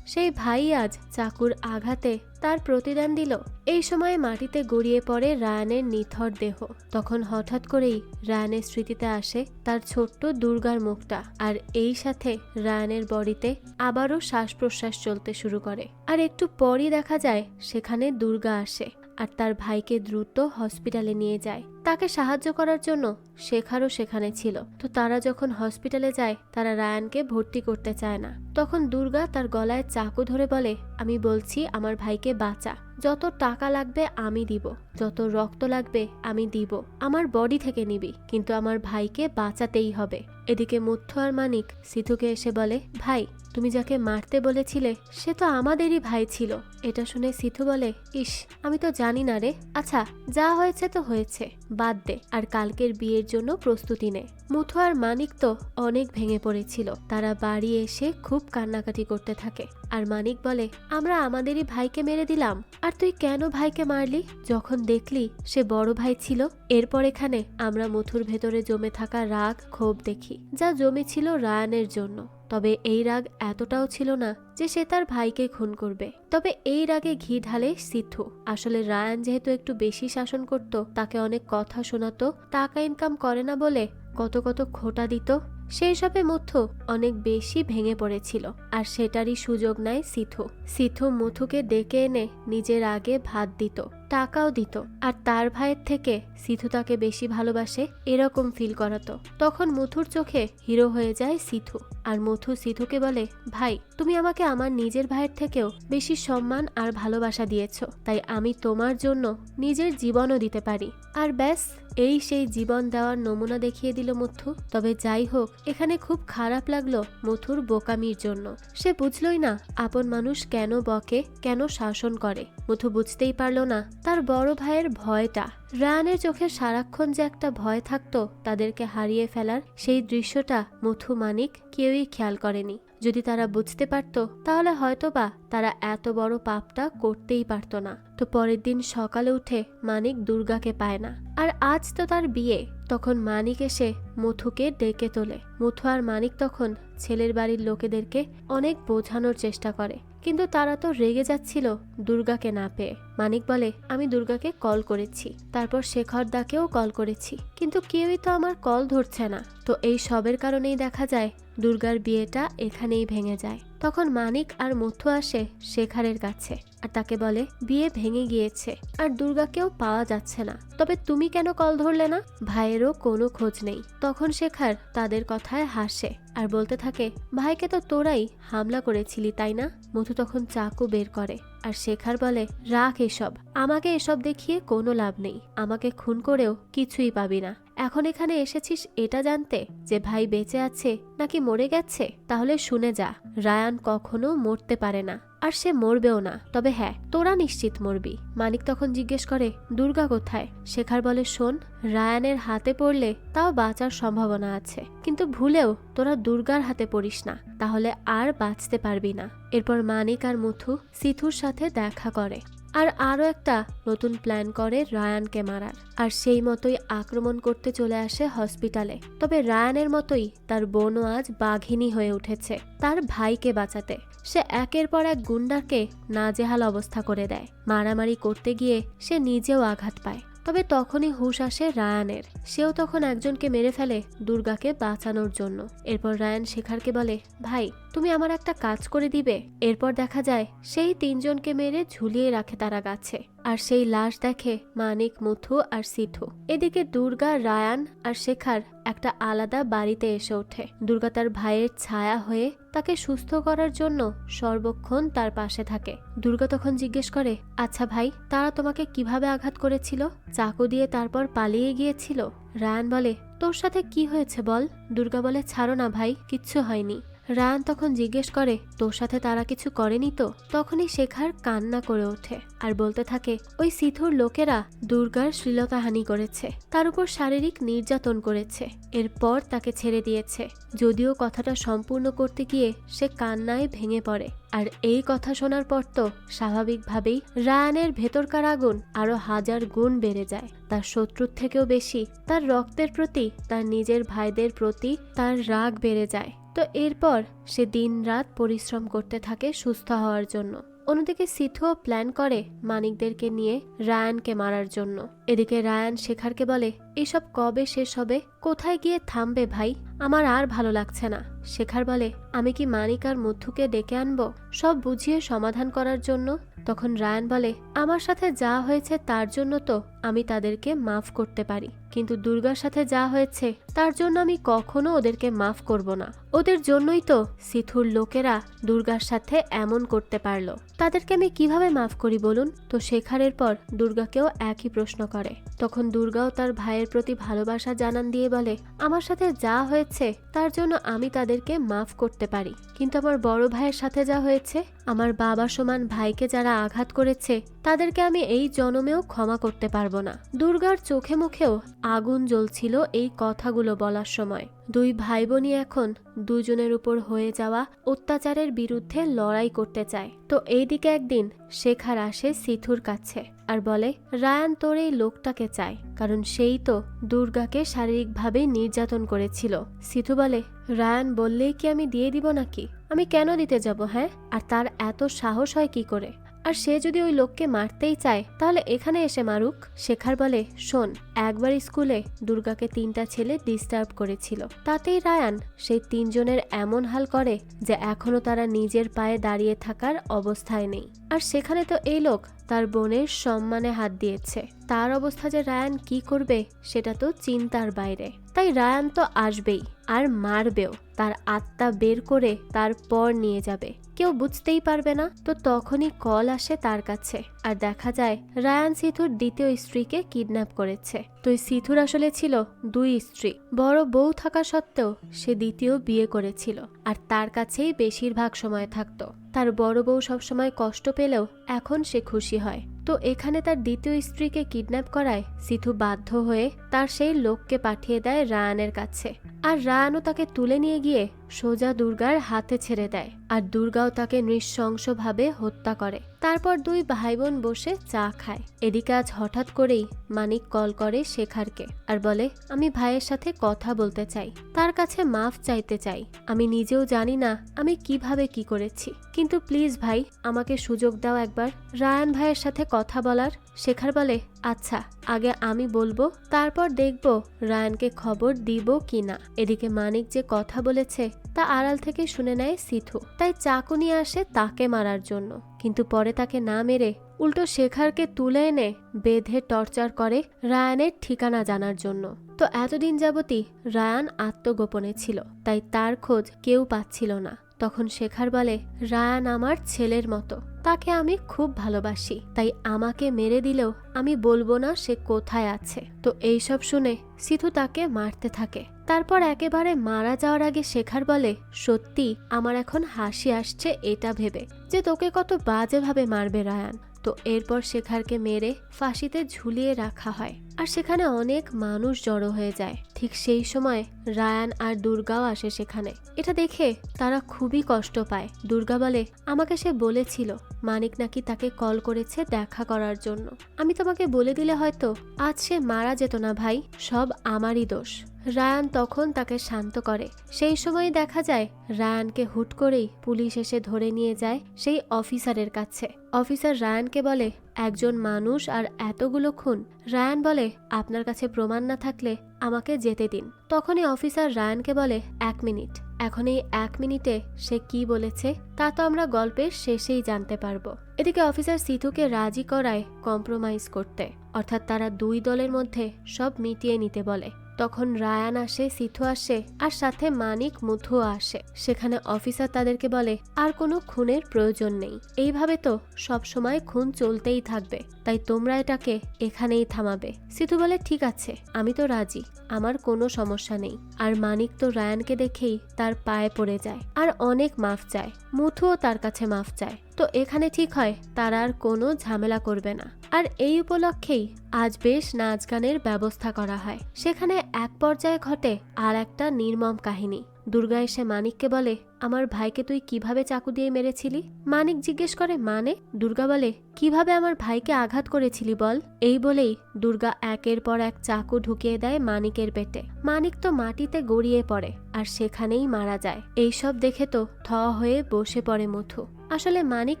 সেই ভাই আজ চাকুর আঘাতে তার প্রতিদান দিল। এই সময় মাটিতে গড়িয়ে পড়ে রায়ানের নিথর দেহ। তখন হঠাৎ করেই রায়ানের স্মৃতিতে আসে তার ছোট্ট দুর্গার মুখটা। আর এই সাথে রায়ানের বডিতে আবারও শ্বাস প্রশ্বাস চলতে শুরু করে। আর একটু পরই দেখা যায় সেখানে দুর্গা আসে আর তার ভাইকে দ্রুত হসপিটালে নিয়ে যায়। তাকে সাহায্য করার জন্য শেখারও সেখানে ছিল। তো তারা যখন হসপিটালে যায়, তারা রায়ানকে ভর্তি করতে চায় না। তখন দুর্গা তার গলায় চাকু ধরে বলে, আমি বলছি আমার ভাইকে বাঁচা, যত টাকা লাগবে আমি দিব, যত রক্ত লাগবে আমি দিব, আমার বডি থেকে নিবি, কিন্তু আমার ভাইকে বাঁচাতেই হবে। এদিকে মুথু আর মানিক সিথুকে এসে বলে, ভাই তুমি যাকে মারতে বলেছিলে সে তো আমাদেরই ভাই ছিল। এটা শুনে সিথু বলে, ইস আমি তো জানি না রে, আচ্ছা যা হয়েছে তো হয়েছে, বাদ দে, আর কালকের বিয়ের জন্য প্রস্তুতি নে। মুথু আর মানিক তো অনেক ভেঙে পড়েছিল। তারা বাড়ি এসে খুব কান্নাকাটি করতে থাকে। আর মানিক বলে, আমরা আমাদেরই ভাইকে মেরে দিলাম, আর তুই কেন ভাইকে মারলি যখন দেখলি সে বড় ভাই ছিল? এরপর এখানে আমরা মুথুর ভেতরে জমে থাকা রাগ ক্ষোভ দেখি, যা জমেছিল রায়ানের জন্য। তবে এই রাগ এতটাও ছিল না যে সে তার ভাইকে খুন করবে। তবে এই রাগে ঘি ঢালে সিথু। আসলে রায়ান যেহেতু একটু বেশি শাসন করত, তাকে অনেক কথা শোনাতো, টাকা ইনকাম করে না বলে কত কত খোঁটা দিত, সেই সবে মুথু অনেক বেশি ভেঙে পড়েছিল। আর সেটারই সুযোগ নেয় সিথু। সিথু মুথুকে ডেকে এনে নিজের আগে ভাত দিত, টাকাও দিত, আর তার ভাইয়ের থেকে সিথু তাকে বেশি ভালোবাসে এরকম ফিল করাতো। তখন মুথুর চোখে হিরো হয়ে যায় সিথু। আর মুথু সিথুকে বলে, ভাই তুমি আমাকে আমার নিজের ভাইয়ের থেকেও বেশি সম্মান আর ভালোবাসা দিয়েছো, তাই আমি তোমার জন্য নিজের জীবনও দিতে পারি। আর ব্যাস, এই সেই জীবন দেওয়ার নমুনা দেখিয়ে দিল মুথু। তবে যাই হোক, এখানে খুব খারাপ লাগলো মুথুর বোকামির জন্য। সে বুঝলই না আপন মানুষ কেন বকে, কেন শাসন করে। মুথু বুঝতেই পারলো না তার বড় ভাইয়ের ভয়টা। রায়ানের চোখে সারাক্ষণ যে একটা ভয় থাকতো তাদেরকে হারিয়ে ফেলার, সেই দৃশ্যটা মুথু, মানিক কেউই খেয়াল করেনি। যদি তারা বুঝতে পারত তাহলে হয়তোবা তারা এত বড় পাপটা করতেই পারত না। তো পরের দিন সকালে উঠে মানিক দুর্গাকে পায় না, আর আজ তো তার বিয়ে। তখন মানিক এসে মুথুকে ডেকে তোলে। মুথু আর মানিক তখন ছেলের বাড়ির লোকেদেরকে অনেক বোঝানোর চেষ্টা করে, কিন্তু তারা তো রেগে যাচ্ছিল দুর্গাকে না পেয়ে। মানিক বলে, আমি দুর্গাকে কল করেছি, তারপর শেখরদাকেও কল করেছি, কিন্তু কেউই তো আমার কল ধরছে না। তো এই সবের কারণেই দেখা যায় দুর্গার বিয়েটা এখানেই ভেঙে যায়। তখন মানিক আর মুথু আসে শেখারের কাছে আর তাকে বলে, বিয়ে ভেঙে গিয়েছে আর দুর্গাকেও পাওয়া যাচ্ছে না, তবে তুমি কেন কল ধরলে না? ভাইয়েরও কোনো খোঁজ নেই। তখন শেখার তাদের কথায় হাসে আর বলতে থাকে, ভাইকে তো তোরাই হামলা করেছিলি তাই না? মুথু তখন চাকু বের করে আর শেখার বলে, রাখ এসব, আমাকে এসব দেখিয়ে কোনো লাভ নেই, আমাকে খুন করেও কিছুই পাবি না। এখন এখানে এসেছিস এটা জানতে যে ভাই বেঁচে আছে নাকি মরে গেছে? তাহলে শুনে যা, রায়ান কখনো মরতে পারে না, আর সে মরবেও না, তবে হ্যাঁ তোরা নিশ্চিত মরবি। মানিক তখন জিজ্ঞেস করে, দুর্গা কোথায়? শেখার বলে, শোন, রায়ানের হাতে পড়লে তাও বাঁচার সম্ভাবনা আছে, কিন্তু ভুলেও তোরা দুর্গার হাতে পড়িস না, তাহলে আর বাঁচতে পারবি না। এরপর মানিক আর মুথু সিথুর সাথে দেখা করে আর আরো একটা নতুন প্ল্যান করে রায়ানকে মারার, আর সেই মতোই আক্রমণ করতে চলে আসে হসপিটালে। তবে রায়ানের মতোই তার বোনও আজ বাঘিনী হয়ে উঠেছে তার ভাইকে বাঁচাতে। সে একের পর এক গুন্ডাকে নাজেহাল অবস্থা করে দেয়। মারামারি করতে গিয়ে সে নিজেও আঘাত পায়। তবে তখনই হুঁশ আসে রায়ানের, সেও তখন একজনকে মেরে ফেলে দুর্গাকে বাঁচানোর জন্য। এরপর রায়ান শেখারকে বলে, ভাই তুমি আমার একটা কাজ করে দিবে? এরপর দেখা যায় সেই তিনজনকে মেরে ঝুলিয়ে রাখে তারা গাছে, আর সেই লাশ দেখে মানিক, মুথু আর সিথু। এদিকে দুর্গা, রায়ান আর শেখার একটা আলাদা বাড়িতে এসে ওঠে। দুর্গা তার ভাইয়ের ছায়া হয়ে তাকে সুস্থ করার জন্য সর্বক্ষণ তার পাশে থাকে। দুর্গা তখন জিজ্ঞেস করে, আচ্ছা ভাই, তারা তোমাকে কিভাবে আঘাত করেছিল? চাকু দিয়ে তারপর পালিয়ে গিয়েছিল? রায়ান বলে, তোর সাথে কি হয়েছে বল? দুর্গা বলে, ছাড়ো না ভাই, কিচ্ছু হয়নি। রায়ান তখন জিজ্ঞেস করে, তোর সাথে তারা কিছু করেনি তো? তখনই শেখার কান্না করে ওঠে আর বলতে থাকে, ওই সিথুর লোকেরা দুর্গার শ্লীলতাহানি করেছে, তার উপর শারীরিক নির্যাতন করেছে, এরপর তাকে ছেড়ে দিয়েছে। যদিও কথাটা সম্পূর্ণ করতে গিয়ে সে কান্নায় ভেঙে পড়ে। আর এই কথা শোনার পর তো স্বাভাবিকভাবেই রায়ানের ভেতরকার আগুন আরো 1000 গুণ বেড়ে যায়। তার শত্রুর থেকেও বেশি তার রক্তের প্রতি, তার নিজের ভাইদের প্রতি তার রাগ বেড়ে যায়। তো এরপর সে দিনরাত পরিশ্রম করতে থাকে সুস্থ হওয়ার জন্য। অন্যদিকে সিথুও প্ল্যান করে মানিকদেরকে নিয়ে রায়ানকে মারার জন্য। এদিকে রায়ান শেখারকে বলে, এসব কবে শেষ হবে? কোথায় গিয়ে থামবে ভাই? আমার আর ভালো লাগছে না। শেখার বলে, আমি কি মানিক আর মুথুকে ডেকে আনবো সব বুঝিয়ে সমাধান করার জন্য? তখন রায়ান বলে, আমার সাথে যা হয়েছে তার জন্য তো আমি তাদেরকে মাফ করতে পারি, কিন্তু দুর্গার সাথে যা হয়েছে তার জন্য আমি কখনো ওদেরকে মাফ করব না। ওদের জন্যই তো সিথুর লোকেরা দুর্গার সাথে এমন করতে পারলো, তাদেরকে আমি কিভাবে মাফ করি বলুন? তো শেখারের পর দুর্গাকেও একই প্রশ্ন করে। তখন দুর্গাও তার ভাইয়ের প্রতি ভালোবাসা জানান দিয়ে বলে, আমার সাথে যা হয়েছে তার জন্য আমি তাদেরকে মাফ করতে পারি, কিন্তু আমার বড় ভাইয়ের সাথে যা হয়েছে, আমার বাবা সমান ভাইকে যারা আঘাত করেছে তাদেরকে আমি এই জন্মেও ক্ষমা করতে পারবো না। দুর্গার চোখে মুখেও আগুন জ্বলছিল এই কথাগুলো বলার সময়। দুই ভাই বোনই এখন দুজনের উপর হয়ে যাওয়া অত্যাচারের বিরুদ্ধে লড়াই করতে চায়। তো এইদিকে একদিন শেখার আসে সিথুর কাছে আর বলে, রায়ান তোর এই লোকটাকে চায়, কারণ সেই তো দুর্গাকে শারীরিকভাবে নির্যাতন করেছিল। সিথু বলে, রায়ান বললেই কি আমি দিয়ে দিব নাকি? আমি কেন দিতে যাব? হ্যাঁ, আর তার এত সাহস হয় কি করে? আর সে যদি ওই লোককে মারতেই চায় তাহলে এখানে এসে মারুক। শেখার বলে, শোন, একবার স্কুলে দুর্গাকে 3টা ছেলে ডিস্টার্ব করেছিল, তাতেই রায়ান সেই 3 জনের এমন হাল করে যে এখনো তারা নিজের পায়ে দাঁড়িয়ে থাকার অবস্থায় নেই। আর সেখানে তো এই লোক তার বোনের সম্মানে হাত দিয়েছে, তার অবস্থা যে রায়ান কি করবে সেটা তো চিন্তার বাইরে। তাই রায়ান তো আসবেই আর মারবেও, তার আত্মা বের করে তারপর নিয়ে যাবে, কেউ বুঝতেই পারবে না। তো তখনই কল আসে তার কাছে, আর দেখা যায় রায়ান সিথুর দ্বিতীয় স্ত্রীকে কিডন্যাপ করেছে। তো সিথুর আসলে ছিল 2 স্ত্রী, বড় বউ থাকা সত্ত্বেও সে দ্বিতীয় বিয়ে করেছিল, আর তার কাছেই বেশিরভাগ সময় থাকতো। তার বড় বউ সবসময় কষ্ট পেলেও এখন সে খুশি হয়। তো এখানে তার দ্বিতীয় স্ত্রীকে কিডন্যাপ করায় সিথু বাধ্য হয়ে তার সেই লোককে পাঠিয়ে দেয় রায়ানের কাছে, আর রায়ানও তাকে তুলে নিয়ে গিয়ে সোজা দুর্গার হাতে ছেড়ে দেয়, আর দুর্গাও তাকে নৃশংসভাবে হত্যা করে। তারপর 2 ভাই বোন বসে চা খায়। এদিকে আজ হঠাৎ করেই মানিক কল করে শেখারকে আর বলে, আমি ভাইয়ের সাথে কথা বলতে চাই, তার কাছে মাফ চাইতে চাই। আমি নিজেও জানি না আমি কিভাবে কি করেছি, কিন্তু প্লিজ ভাই আমাকে সুযোগ দাও একবার রায়ান ভাইয়ের সাথে কথা বলার। শেখার বলে, আচ্ছা আগে আমি বলবো, তারপর দেখব রায়ানকে খবর দিব কিনা। এদিকে মানিক যে কথা বলেছে তা আড়াল থেকে শুনে নেয় সিথু, তাই চাকু নিয়ে আসে তাকে মারার জন্য, কিন্তু পরে তাকে না মেরে উল্টো শেখারকে তুলে এনে বেঁধে টর্চার করে রায়ানের ঠিকানা জানার জন্য। তো এতদিন যাবতই রায়ান আত্মগোপনে ছিল, তাই তার খোঁজ কেউ পাচ্ছিল না। তখন শেখার বলে, রায়ান আমার ছেলের মতো, তাকে আমি খুব ভালোবাসি, তাই আমাকে মেরে দিলেও আমি বলবো না সে কোথায় আছে। তো এইসব শুনে সিথু তাকে মারতে থাকে। তারপর একেবারে মারা যাওয়ার আগে শেখার বলে, সত্যি আমার এখন হাসি আসছে এটা ভেবে যে তোকে কত বাজেভাবে মারবে রায়ান। তো এরপর শেখারকে মেরে ফাঁসিতে ঝুলিয়ে রাখা হয়, আর সেখানে অনেক মানুষ জড়ো হয়ে যায়। ঠিক সেই সময় রায়ান আর দুর্গাও আসে সেখানে। এটা দেখে তারা খুবই কষ্ট পায়। দুর্গা বলে, আমাকে সে বলেছিল মানিক নাকি তাকে কল করেছে দেখা করার জন্য, আমি তোমাকে বলে দিলে হয়তো আজ সে মারা যেত না ভাই, সব আমারই দোষ। রায়ান তখন তাকে শান্ত করে। সেই সময় দেখা যায় রায়ানকে হুট করেই পুলিশ এসে ধরে নিয়ে যায় সেই অফিসারের কাছে। অফিসার রায়ানকে বলে, একজন মানুষ আর এতগুলো খুন। রায়ান বলে, আপনার কাছে প্রমাণ না থাকলে আমাকে যেতে দিন। তখনই অফিসার রায়ানকে বলে, 1 মিনিট। এখন এই 1 মিনিটে সে কি বলেছে তা তো আমরা গল্পের শেষেই জানতে পারবো। এদিকে অফিসার সিথুকে রাজি করায় কম্প্রোমাইজ করতে, অর্থাৎ তারা 2 দলের মধ্যে সব মিটিয়ে নিতে বলে। তখন রায়ান আসে, সিথু আসে, আর সাথে মানিক মুথুও আসে। সেখানে অফিসার তাদেরকে বলে, আর কোনো খুনের প্রয়োজন নেই, এইভাবে তো সব সময় খুন চলতেই থাকবে, তাই তোমরা এটাকে এখানেই থামাবে। সিথু বলে, ঠিক আছে আমি তো রাজি, আমার কোনো সমস্যা নেই। আর মানিক তো রায়ানকে দেখেই তার পায়ে পড়ে যায় আর অনেক মাফ চায়। মুথুও তার কাছে মাফ চায়। তো এখানে ঠিক হয় তারা আর কোনো ঝামেলা করবে না। আর এই উপলক্ষেই আজ বেশ নাচ গানের ব্যবস্থা করা হয়। সেখানে এক পর্যায়ে ঘটে আর একটা নির্মম কাহিনী। দুর্গা এসে মানিককে বলে, আমার ভাইকে তুই কিভাবে চাকু দিয়ে মেরেছিলি? মানিক জিজ্ঞেস করে, মানে? দুর্গা বলে, কিভাবে আমার ভাইকে আঘাত করেছিলি বল। এই বলেই দুর্গা একের পর এক চাকু ঢুকিয়ে দেয় মানিকের পেটে। মানিক তো মাটিতে গড়িয়ে পড়ে আর সেখানেই মারা যায়। এইসব দেখে তো থ হয়ে বসে পড়ে মুথু। আসলে মানিক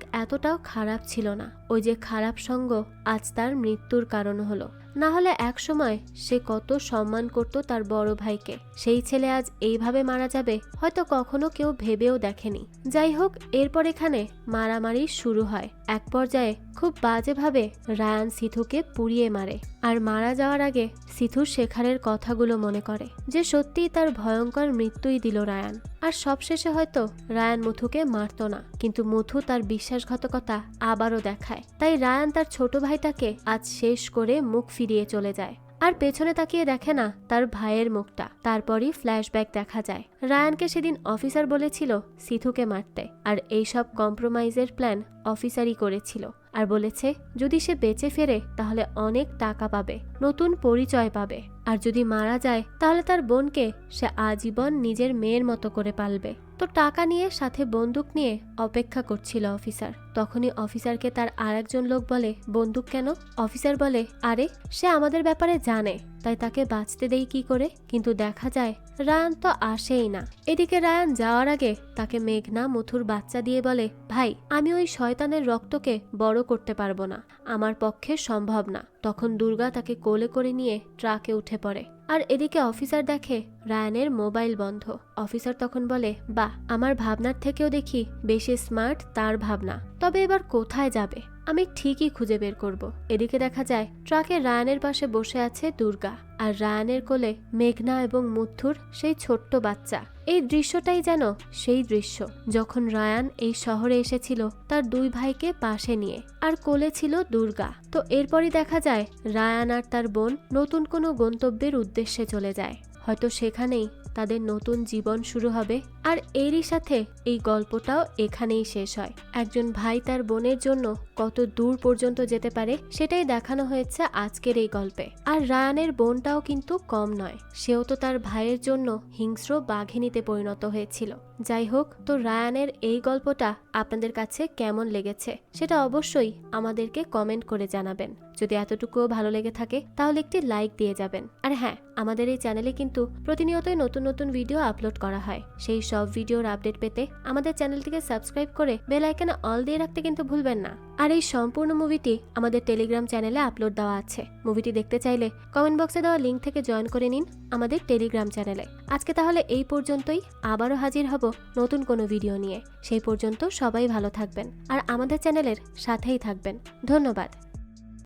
এতটাও খারাপ ছিল না, ওই যে খারাপ সঙ্গ আজ তার মৃত্যুর কারণ হলো। না হলে এক সময় সে কত সম্মান করত তার বড় ভাইকে, সেই ছেলে আজ এইভাবে মারা যাবে হয়তো কখনো কেউ ভেবেও দেখেনি। যাই হোক, এরপর এখানে মারামারি শুরু হয়। এক পর্যায়ে খুব বাজেভাবে রায়ান সিথুকে পুড়িয়ে মারে, আর মারা যাওয়ার আগে সিথু শেখারের কথাগুলো মনে করে যে সত্যিই তার ভয়ঙ্কর মৃত্যুই দিল রায়ান। আর সবশেষে হয়তো রায়ান মুথুকে মারত না, কিন্তু মুথু তার বিশ্বাসঘাতকতা আবারও দেখায়। তাই রায়ান তার ছোট ভাইটাকে আজ শেষ করে মুখ ফিরিয়ে চলে যায়, আর পেছনে তাকিয়ে দেখে না তার ভাইয়ের মুখটা। তারপরই ফ্ল্যাশব্যাক দেখা যায়, রায়ানকে সেদিন অফিসার বলেছিল সিথুকে মারতে, আর এইসব কম্প্রোমাইজের প্ল্যান অফিসারই করেছিল। আর বলেছে যদি সে বেঁচে ফেরে তাহলে অনেক টাকা পাবে, নতুন পরিচয় পাবে, আর যদি মারা যায় তাহলে তার বোনকে সে আজীবন নিজের মেয়ের মতো করে পালবে। তো টাকা নিয়ে সাথে বন্দুক নিয়ে অপেক্ষা করছিল অফিসার। তখনই অফিসারকে তার আরেকজন লোক বলে, বন্দুক কেন? অফিসার বলে, আরে সে আমাদের ব্যাপারে জানে, তাই তাকে বাঁচতে দেই কি করে? কিন্তু দেখা যায় রায়ান তো আসেই না। এদিকে রায়ান যাওয়ার আগে তাকে মেঘনা মুথুর বাচ্চা দিয়ে বলে, ভাই আমি ওই শয়তানের রক্তকে বড় করতে পারবো না, আমার পক্ষে সম্ভব না। তখন দুর্গা তাকে কোলে করে নিয়ে ট্রাকে উঠে পড়ে। আর এদিকে অফিসার দেখে রায়ানের মোবাইল বন্ধ। অফিসার তখন বলে, বাহ, আমার ভাবনার থেকেও দেখি বেশি স্মার্ট তার ভাবনা, তবে এবার কোথায় যাবে? আমি ঠিকই খুঁজে বের করব। এদিকে দেখা যায় ট্রাকে রায়ানের পাশে বসে আছে দুর্গা, আর রায়ানের কোলে মেঘনা এবং মুথুর সেই ছোট্ট বাচ্চা। এই দৃশ্যটাই যেন সেই দৃশ্য যখন রায়ান এই শহরে এসেছিল তার দুই ভাইকে পাশে নিয়ে, আর কোলে ছিল দুর্গা। তো এরপরই দেখা যায় রায়ান আর তার বোন নতুন কোনো গন্তব্যের উদ্দেশ্যে চলে যায়। হয়তো সেখানেই তাদের নতুন জীবন শুরু হবে। আর এরই সাথে এই গল্পটাও এখানেই শেষ হয়। একজন ভাই তার বোনের জন্য কত দূর পর্যন্ত যেতে পারে সেটাই দেখানো হয়েছে আজকের এই গল্পে। আর রায়ানের বোনটাও কিন্তু কম নয়, সেও তো তার ভাইয়ের জন্য হিংস্র বাঘিনীতে পরিণত হয়েছিল। যাই হোক, তো রায়ানের এই গল্পটা আপনাদের কাছে কেমন লেগেছে সেটা অবশ্যই আমাদেরকে কমেন্ট করে জানাবেন। যদি এতটুকুও ভালো লেগে থাকে তাহলে একটি লাইক দিয়ে যাবেন। আর হ্যাঁ, আমাদের এই চ্যানেলে কিন্তু প্রতিনিয়তই নতুন নতুন ভিডিও আপলোড করা হয়। সেই সব ভিডিওর আপডেট পেতে আমাদের চ্যানেলটিকে সাবস্ক্রাইব করে বেল আইকনে অল দিয়ে রাখতে কিন্তু ভুলবেন না। আর এই সম্পূর্ণ মুভিটি আমাদের টেলিগ্রাম চ্যানেলে আপলোড দেওয়া আছে। মুভিটি দেখতে চাইলে কমেন্ট বক্সে দেওয়া লিঙ্ক থেকে জয়েন করে নিন আমাদের টেলিগ্রাম চ্যানেলে। আজকে তাহলে এই পর্যন্তই, আবারও হাজির হব নতুন কোনো ভিডিও নিয়ে। সেই পর্যন্ত সবাই ভালো থাকবেন আর আমাদের চ্যানেলের সাথেই থাকবেন। ধন্যবাদ।